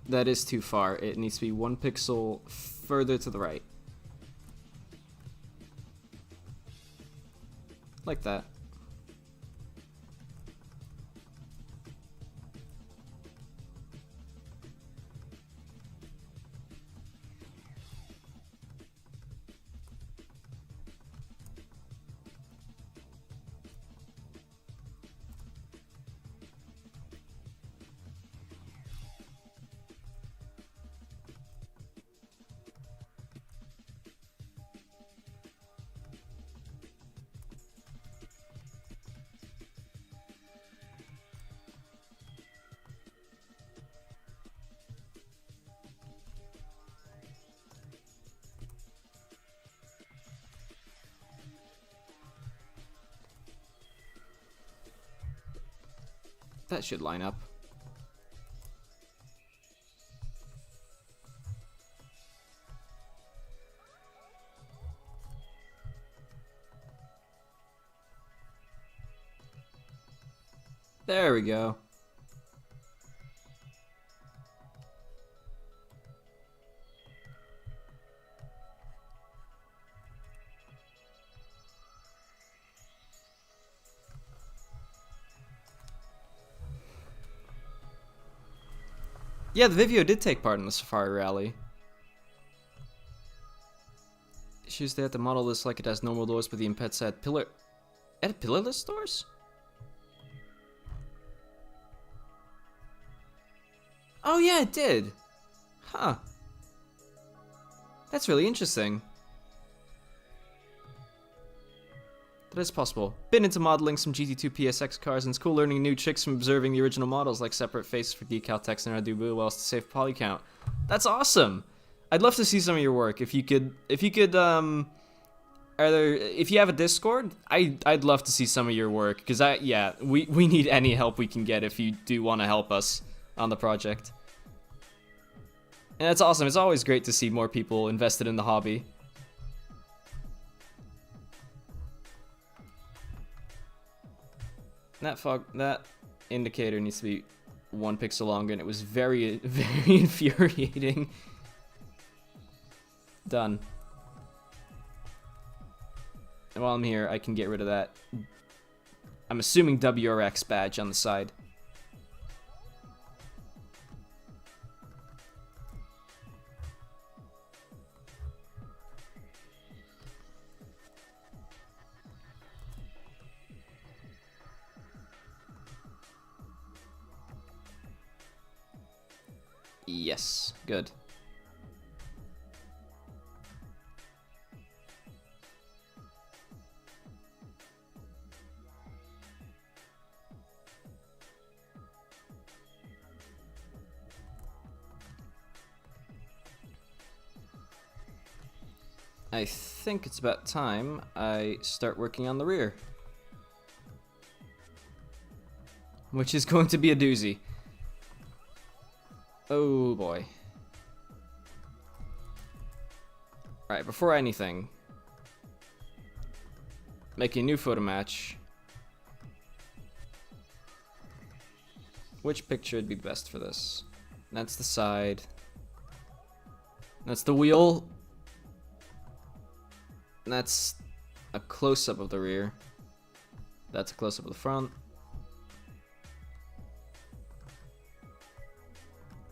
That is too far. It needs to be 1 pixel further to the right. Like that. That should line up. There we go. Yeah, the Vivio did take part in the Safari Rally. Issues there, the model looks like it has normal doors, but the Impreza had pillarless doors? Oh yeah, it did. Huh. That's really interesting. That is possible. Been into modeling some GT2 PSX cars, and it's cool learning new tricks from observing the original models, like separate faces for decal text and Radubu, while to save poly count. That's awesome. I'd love to see some of your work. If you could, if you have a Discord, I'd love to see some of your work, because we need any help we can get if you do want to help us on the project. And that's awesome. It's always great to see more people invested in the hobby. That indicator needs to be 1 pixel longer, and it was very, very infuriating. Done. And while I'm here, I can get rid of that, I'm assuming WRX badge on the side. Yes, good. I think it's about time I start working on the rear. Which is going to be a doozy. Oh boy. Alright, before anything, make a new photo match. Which picture would be best for this? That's the side. That's the wheel. That's a close-up of the rear. That's a close-up of the front.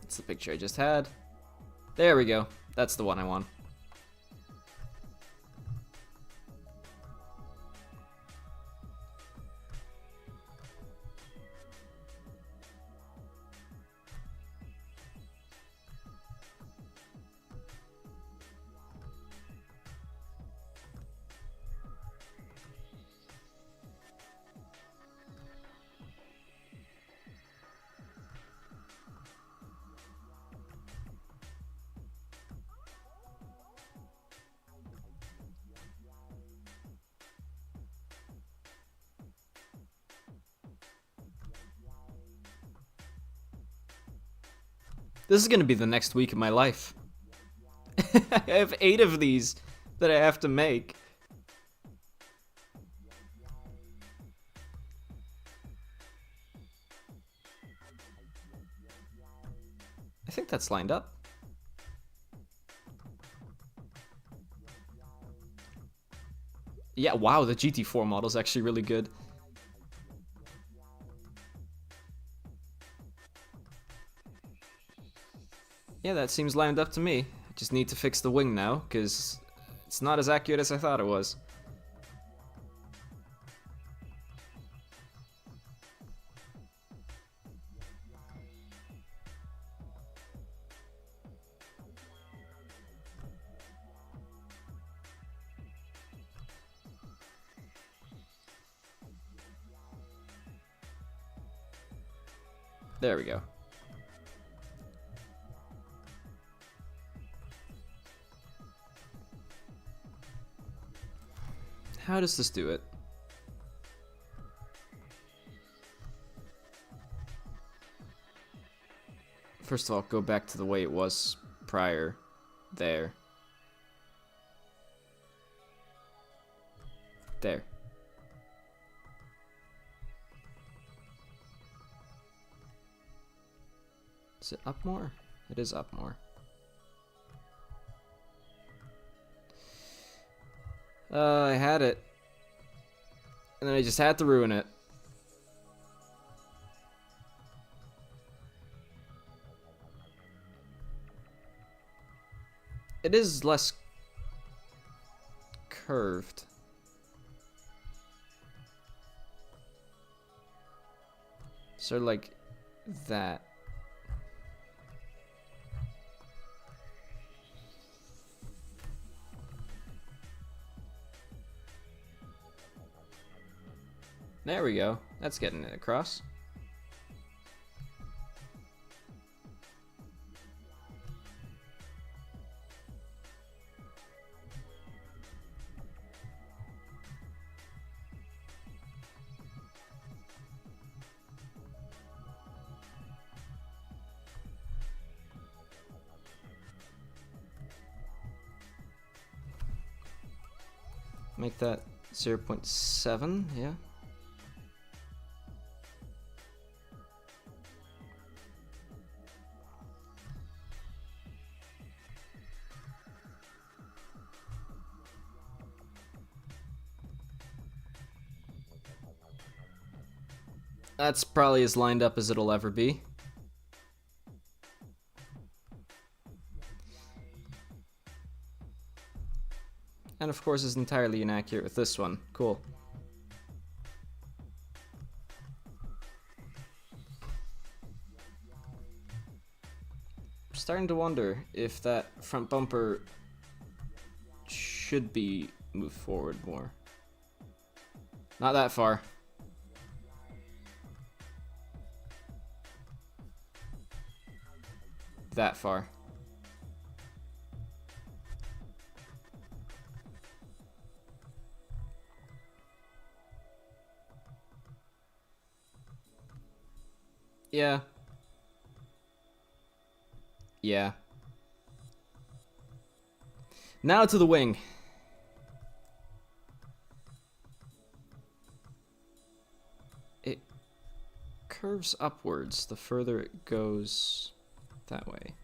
That's the picture I just had. There we go. That's the one I want. This is gonna be the next week of my life. I have 8 of these that I have to make. I think that's lined up. Yeah, wow, the GT4 model is actually really good. Yeah, that seems lined up to me. I just need to fix the wing now, because it's not as accurate as I thought it was. There we go. How does this do it? First of all, go back to the way it was prior. There. There. Is it up more? It is up more. I had it. And then I just had to ruin it. It is less curved. Sort of like that. There we go. That's getting it across. Make that 0.7, yeah. That's probably as lined up as it'll ever be. And of course, it's entirely inaccurate with this one. Cool. I'm starting to wonder if that front bumper should be moved forward more. Not that far. That far. Yeah. Yeah. Now to the wing. It curves upwards the further it goes that way.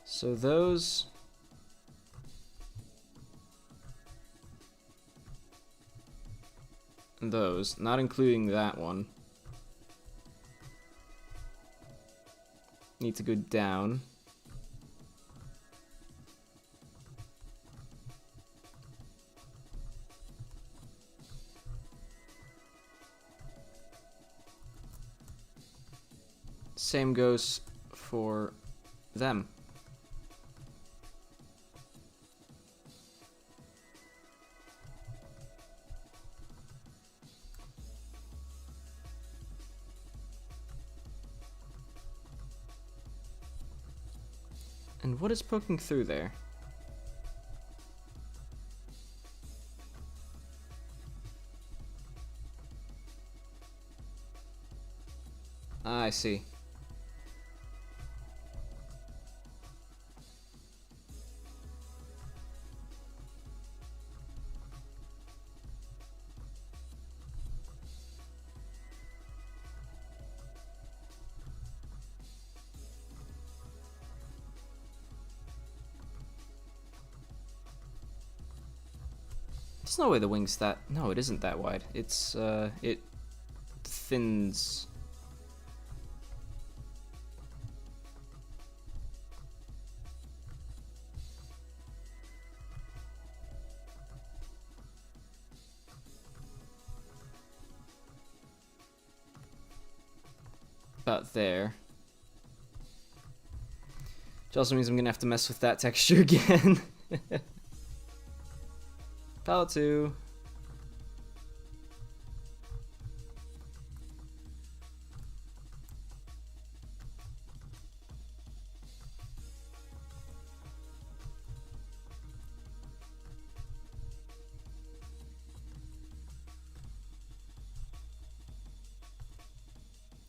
So those... those, not including that one, need to go down. Same goes for them. And what is poking through there? Ah, I see. There's no way the wing's that... No, it isn't that wide. It's, it thins. About there. Which also means I'm gonna have to mess with that texture again. Palette 2.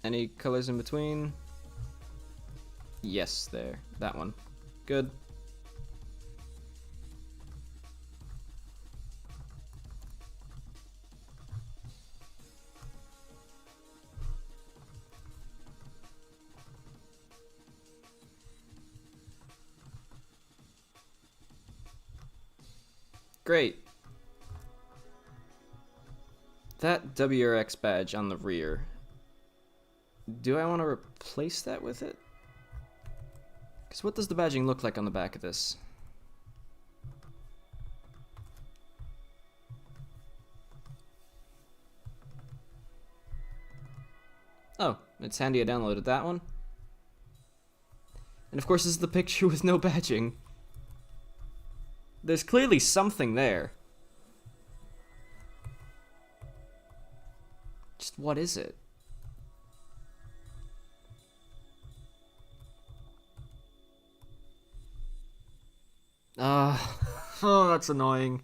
Any colors in between? Yes, there. That one. Good. Great. That WRX badge on the rear. Do I want to replace that with it? Because what does the badging look like on the back of this? Oh, it's handy I downloaded that one. And of course this is the picture with no badging. There's clearly something there. Just what is it? Oh, that's annoying.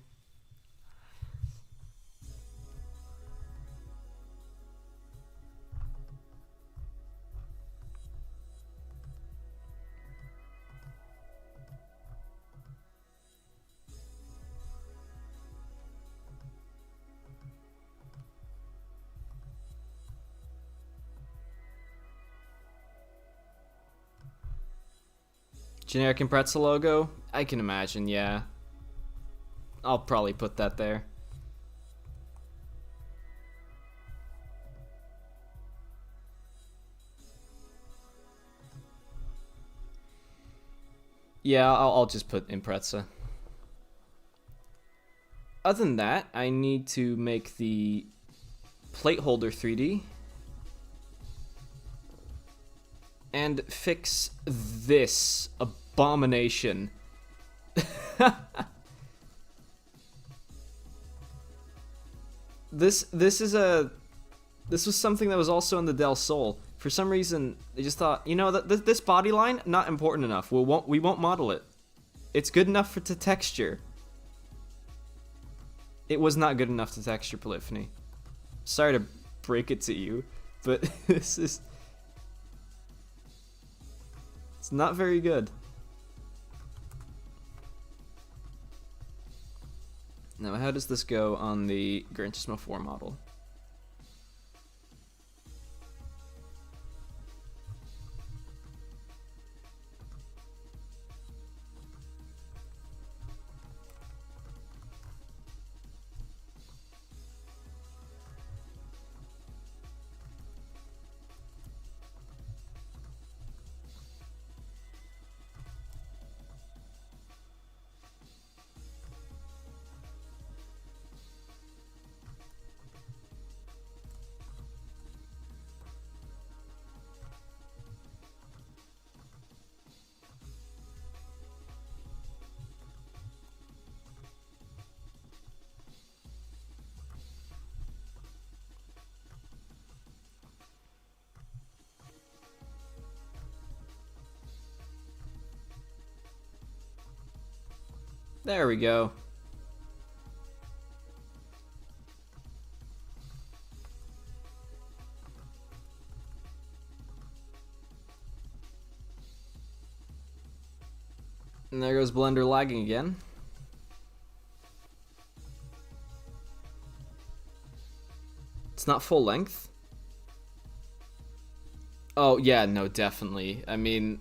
Generic Impreza logo? I can imagine, yeah. I'll probably put that there. Yeah, I'll just put Impreza. Other than that, I need to make the plate holder 3D. And fix this abomination. This was something that was also in the Del Sol. For some reason, they just thought, you know, that this body line, not important enough. We won't model it. It's good enough to texture. It was not good enough to texture, Polyphony. Sorry to break it to you, but this is... It's not very good. Now, how does this go on the Gran Turismo 4 model? There we go. And there goes Blender lagging again. It's not full length. Oh yeah, no, definitely. I mean,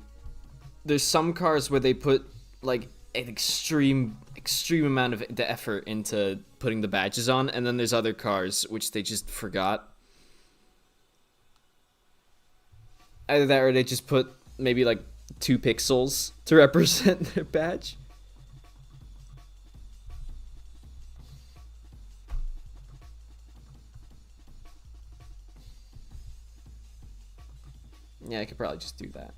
there's some cars where they put like an extreme amount of the effort into putting the badges on, and then there's other cars which they just forgot. Either that or they just put maybe like 2 pixels to represent their badge. Yeah, I could probably just do that.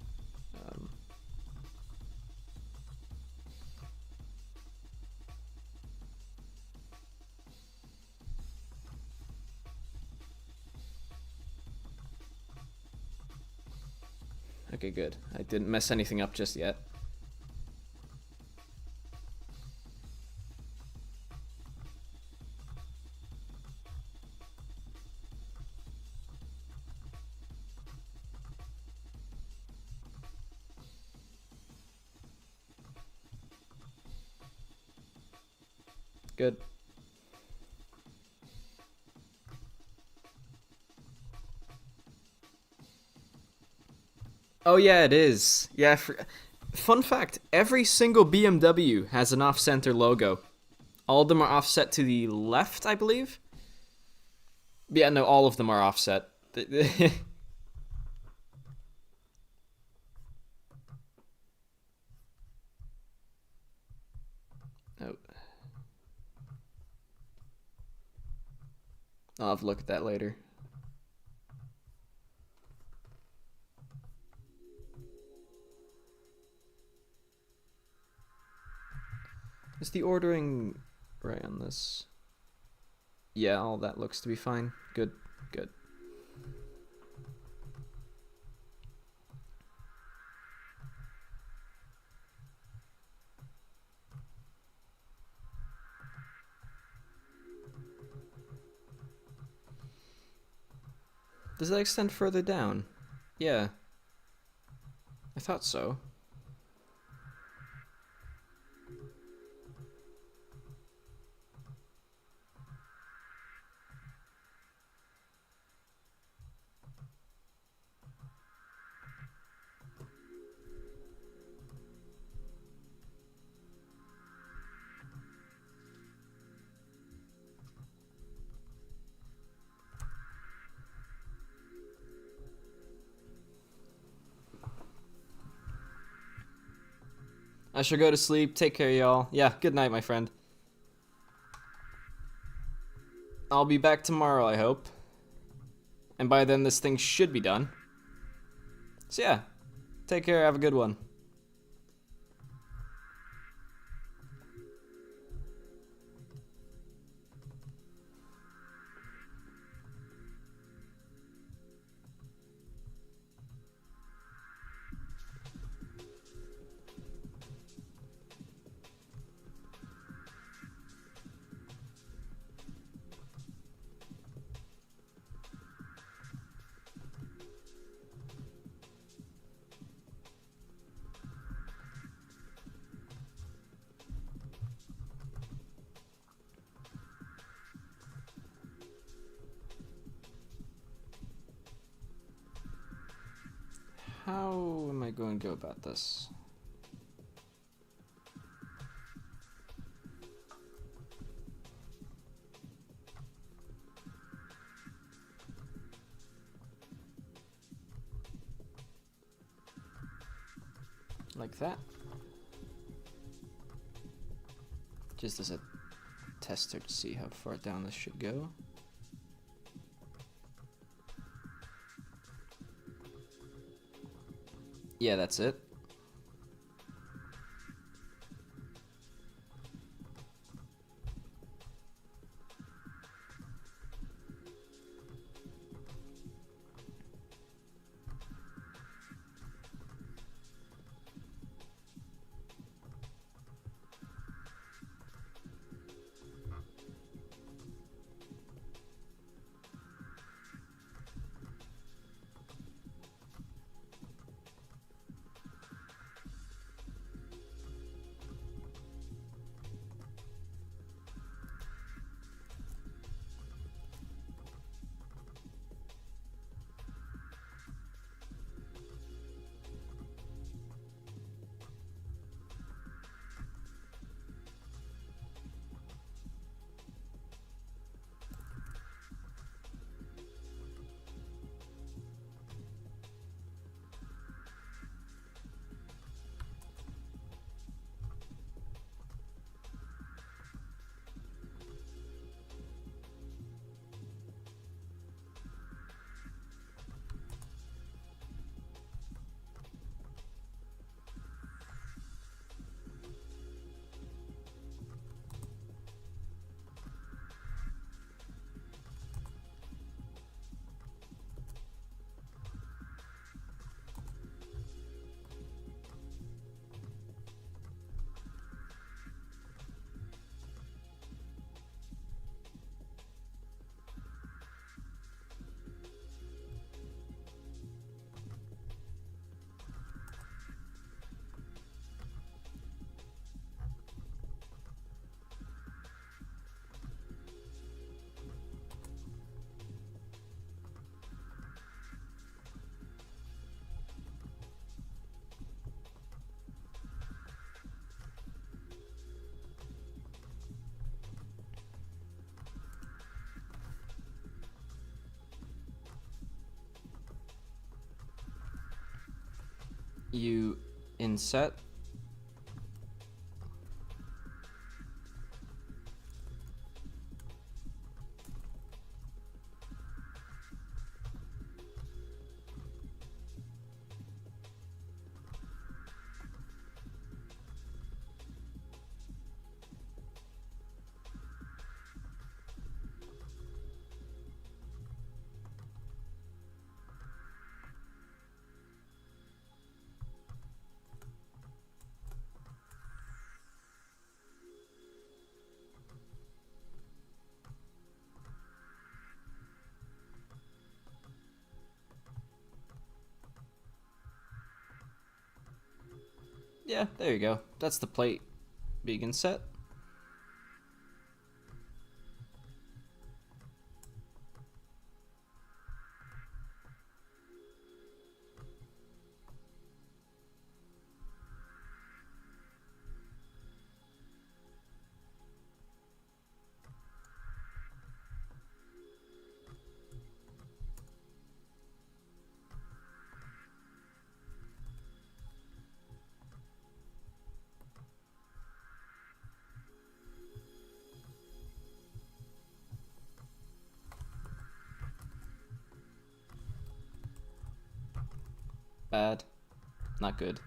Okay, good. I didn't mess anything up just yet. Good. Oh yeah, it is. Yeah. Fun fact: every single BMW has an off-center logo. All of them are offset to the left, I believe. Yeah, no, all of them are offset. Oh. I'll have a look at that later. Is the ordering right on this? Yeah, all that looks to be fine. Good, good. Does that extend further down? Yeah. I thought so. I shall go to sleep. Take care, y'all. Yeah, good night, my friend. I'll be back tomorrow, I hope. And by then, this thing should be done. So yeah, take care, have a good one. how am I going to go about this? Like that. Just as a tester to see how far down this should go. Yeah, that's it. You inset. Yeah, there you go. That's the plate being inset. Bad. Not good.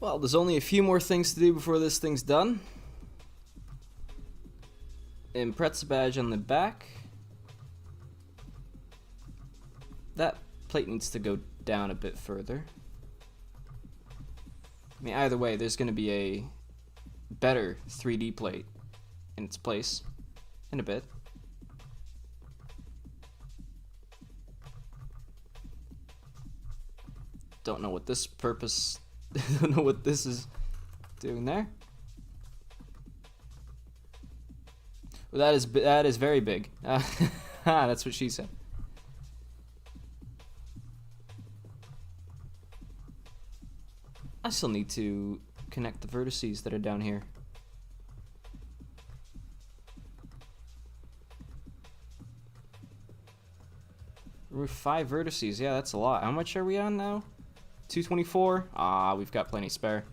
Well, there's only a few more things to do before this thing's done. Impreza badge on the back. That plate needs to go down a bit further. I mean, either way, there's going to be a better 3D plate in its place in a bit. Don't know what this purpose. Don't know what this is doing there. Well, that is very big. That's what she said. I still need to connect the vertices that are down here. We're 5 vertices. Yeah, that's a lot. How much are we on now? 224? Ah, we've got plenty spare.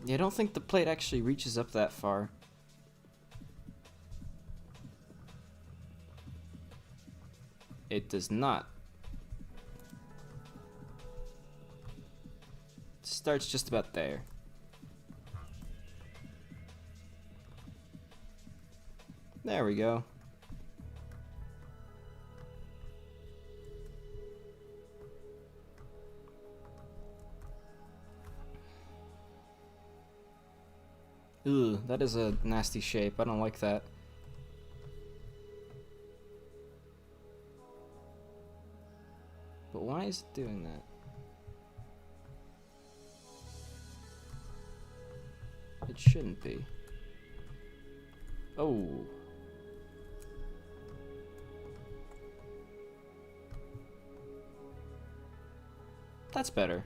Yeah, I don't think the plate actually reaches up that far. It does not. It starts just about there. There we go. Ugh, that is a nasty shape. I don't like that. But why is it doing that? It shouldn't be. Oh. That's better.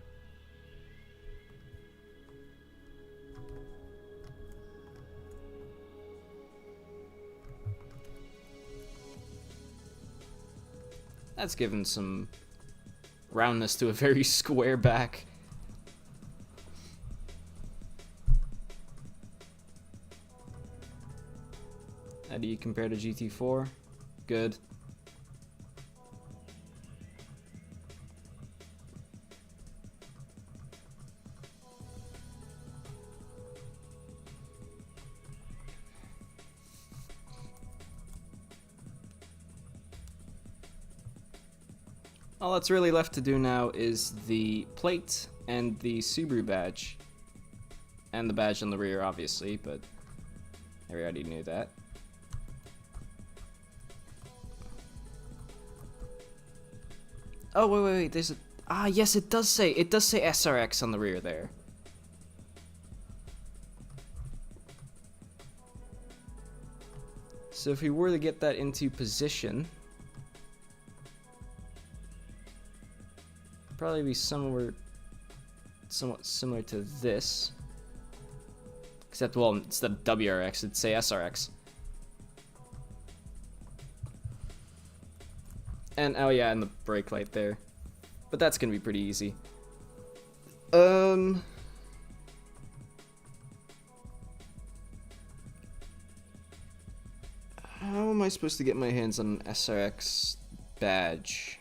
That's given some roundness to a very square back. How do you compare to GT4? Good. All that's really left to do now is the plate and the Subaru badge. And the badge on the rear, obviously, but I already knew that. Oh, wait, there's a... Ah, yes, it does say SRX on the rear there. So if we were to get that into position... probably be somewhat similar to this, except, well, instead of WRX, it'd say SRX. And oh yeah, and the brake light there, but that's gonna be pretty easy. How am I supposed to get my hands on an SRX badge?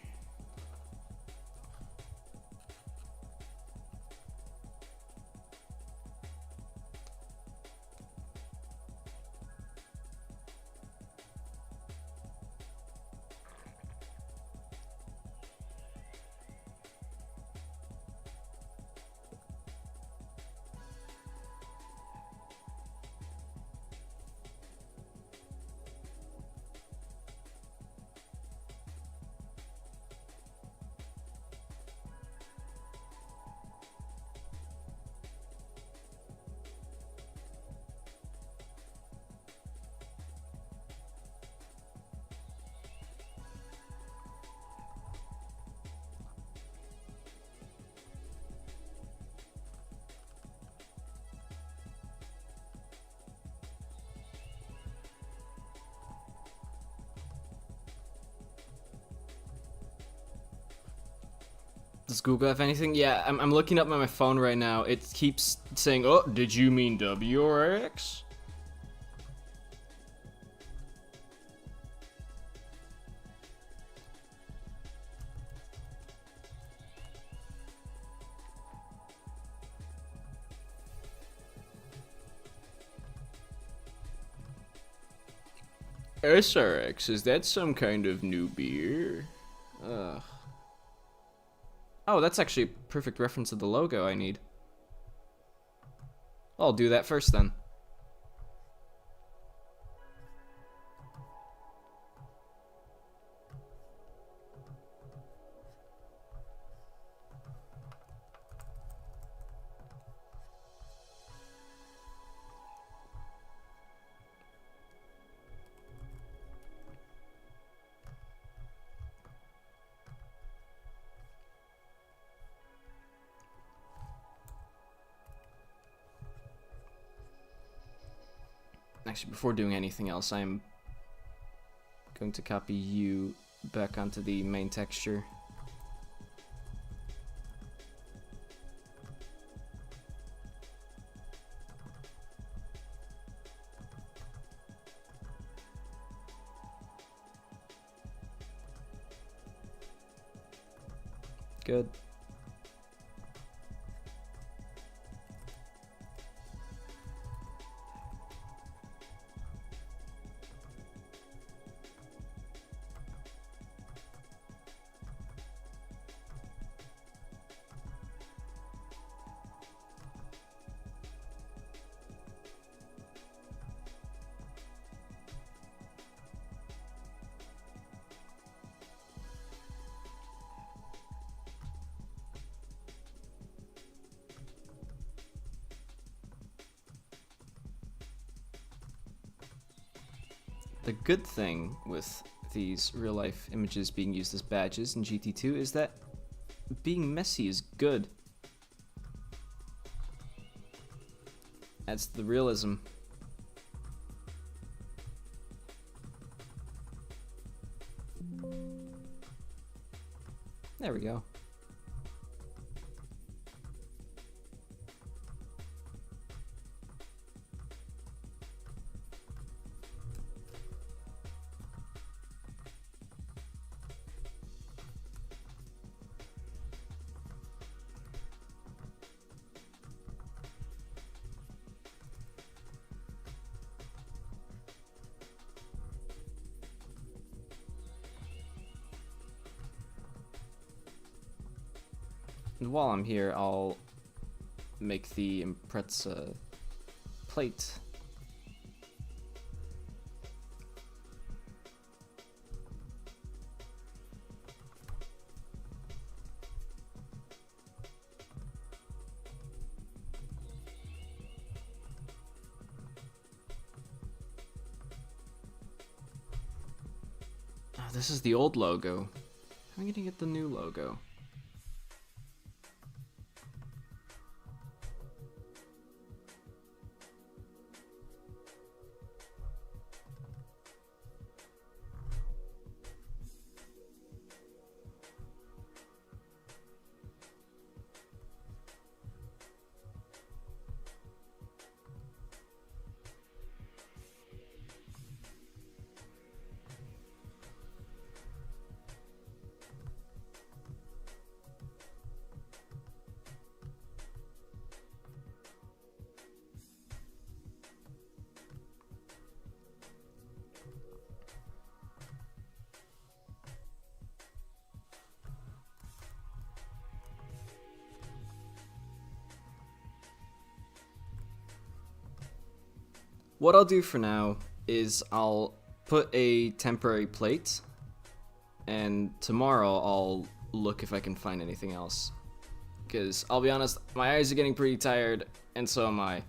Does Google have anything? Yeah, I'm looking up on my phone right now. It keeps saying, oh, did you mean W or X? SRX, is that some kind of new beer? Ugh. Oh, that's actually a perfect reference to the logo I need. I'll do that first then. Actually, before doing anything else, I'm going to copy you back onto the main texture. Good. The good thing with these real-life images being used as badges in GT2 is that being messy is good. Adds to the realism. There we go. And while I'm here, I'll make the Impreza plate. Oh, this is the old logo. How am I gonna get the new logo? What I'll do for now is I'll put a temporary plate, and tomorrow I'll look if I can find anything else. Because I'll be honest, my eyes are getting pretty tired, and so am I.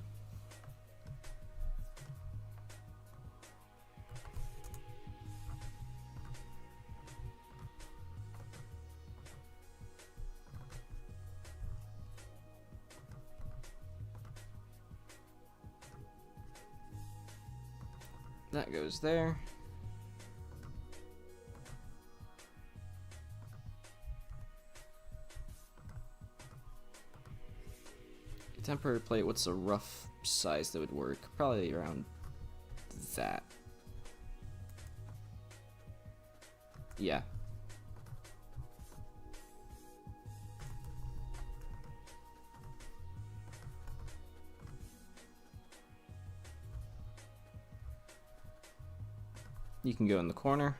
That goes there. Temporary plate, what's a rough size that would work? Probably around that. Yeah. You can go in the corner.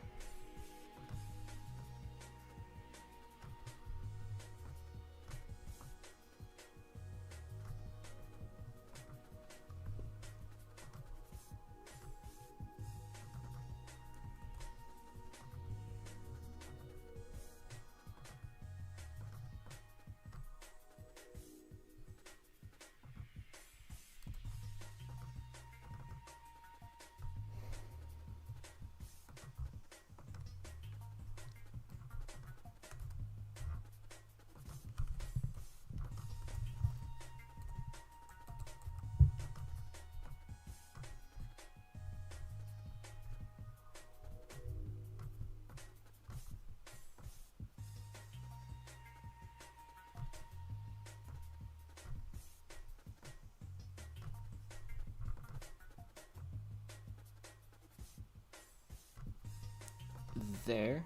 There.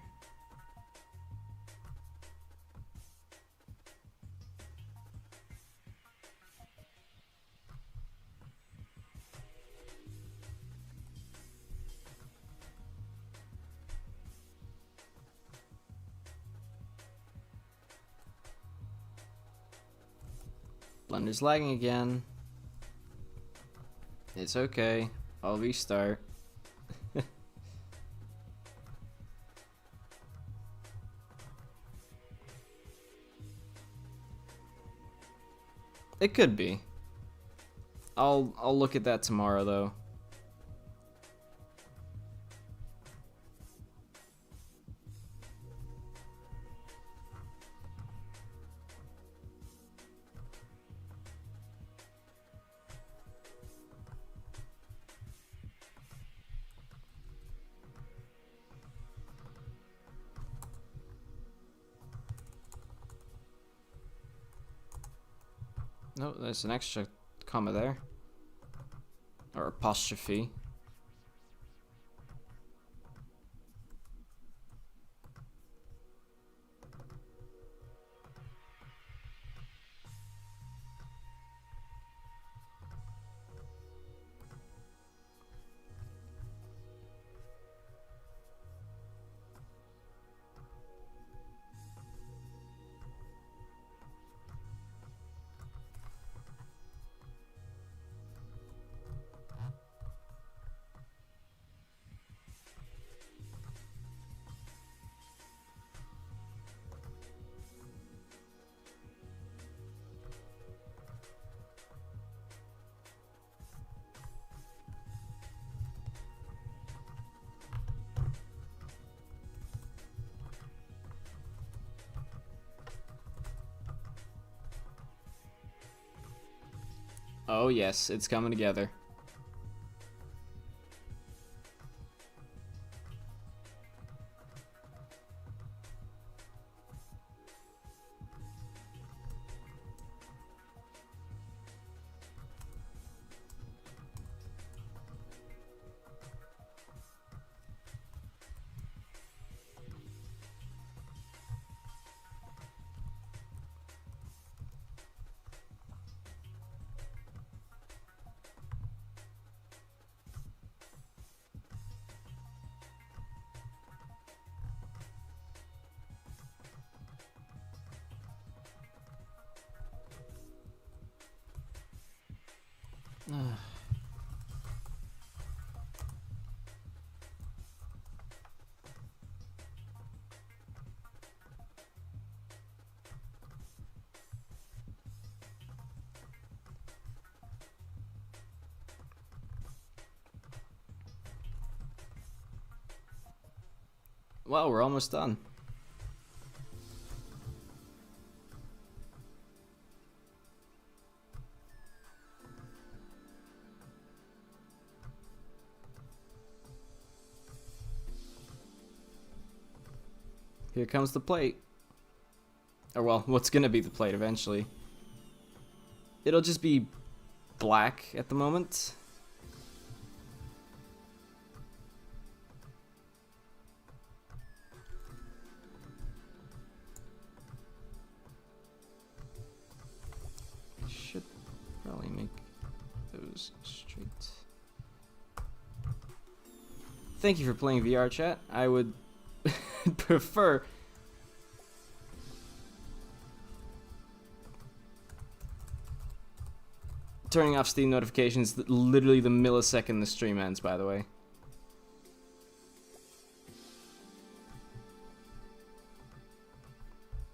Blender's lagging again. It's okay. I'll restart. It could be. I'll look at that tomorrow though. No, there's an extra comma there. Or apostrophe. Oh yes, it's coming together. Well, we're almost done. Here comes the plate. Or well, what's gonna be the plate eventually. it'll just be black at the moment. I should probably make those straight. Thank you for playing VR, chat. I would prefer turning off Steam notifications literally the millisecond the stream ends, by the way.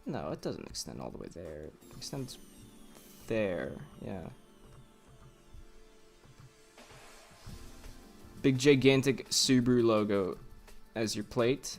No, it doesn't extend all the way there. It extends there, yeah. Big gigantic Subaru logo as your plate.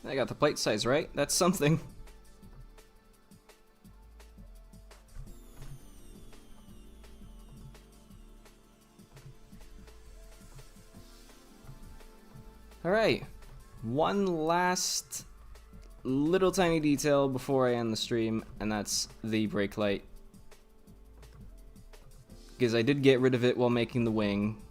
I got the plate size right. That's something. Alright. One last little tiny detail before I end the stream, and that's the brake light. Because I did get rid of it while making the wing.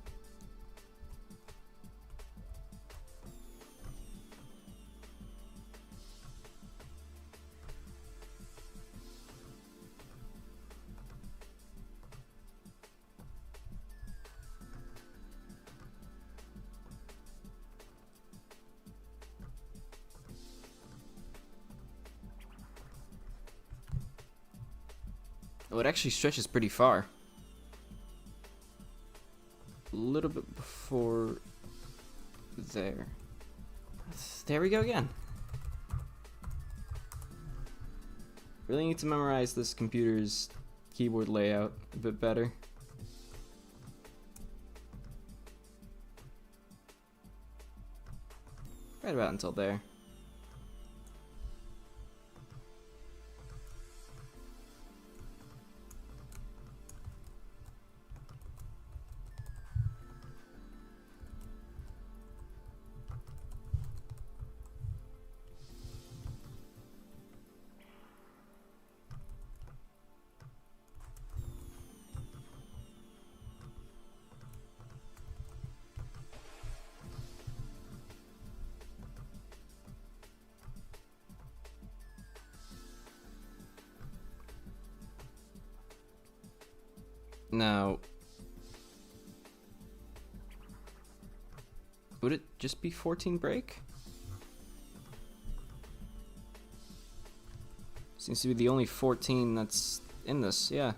Oh, it actually stretches pretty far. A little bit before there. There we go again. Really need to memorize this computer's keyboard layout a bit better. Right about until there. Now, would it just be 14 brake? Seems to be the only 14 that's in this, yeah.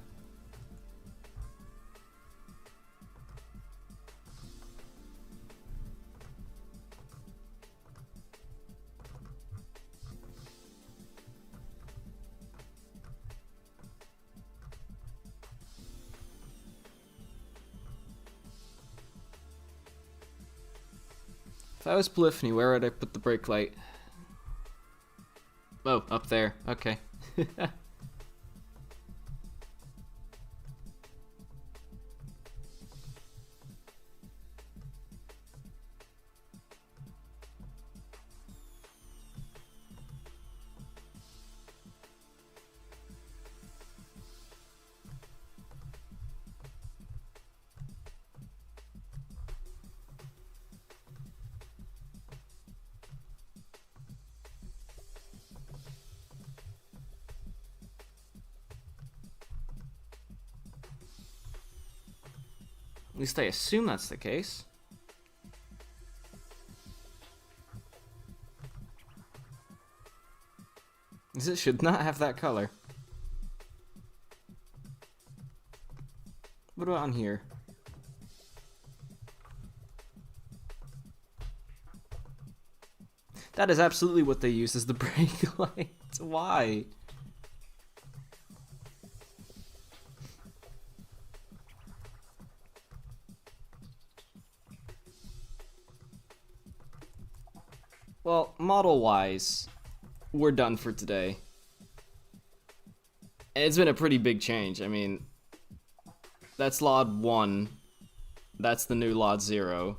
If I was Polyphony, where would I put the brake light? Oh, up there. Okay. At least I assume that's the case. It should not have that color. What about on here? That is absolutely what they use as the brake light. Why? Well, model-wise, we're done for today. It's been a pretty big change. I mean, that's LOD 1. That's the new LOD 0.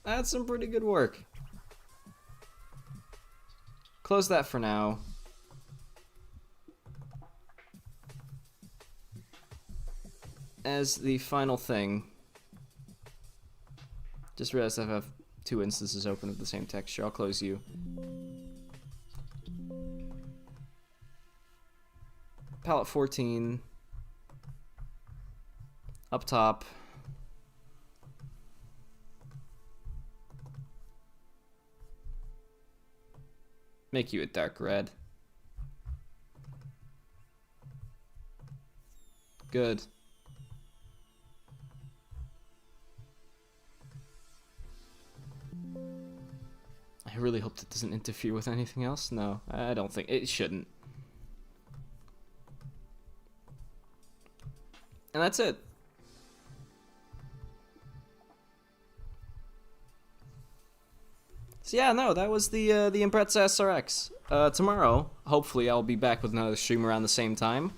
That's some pretty good work. Close that for now. As the final thing, just realized I have 2 instances open of the same texture. I'll close you. Palette 14. Up top. Make you a dark red. Good. I really hope that doesn't interfere with anything else. No, I don't think it shouldn't. And that's it. So yeah, no, that was the Impreza SRX. Tomorrow, hopefully, I'll be back with another stream around the same time,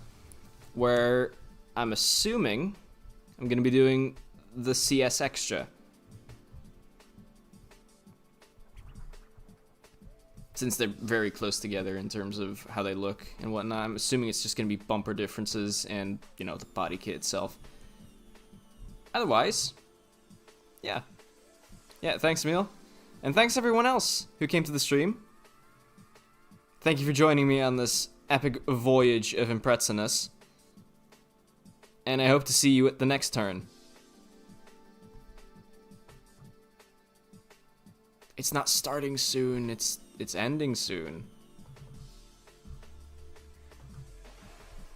where I'm assuming I'm gonna be doing the CS Extra. Since they're very close together in terms of how they look and whatnot, I'm assuming it's just gonna be bumper differences and, you know, the body kit itself. Otherwise, yeah. Yeah, thanks, Emil. And thanks everyone else who came to the stream. Thank you for joining me on this epic voyage of Impreza-ness. And I hope to see you at the next turn. It's not starting soon, it's ending soon.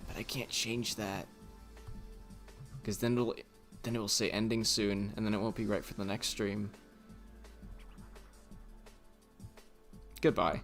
But I can't change that. Because then it will say ending soon, and then it won't be right for the next stream. Goodbye.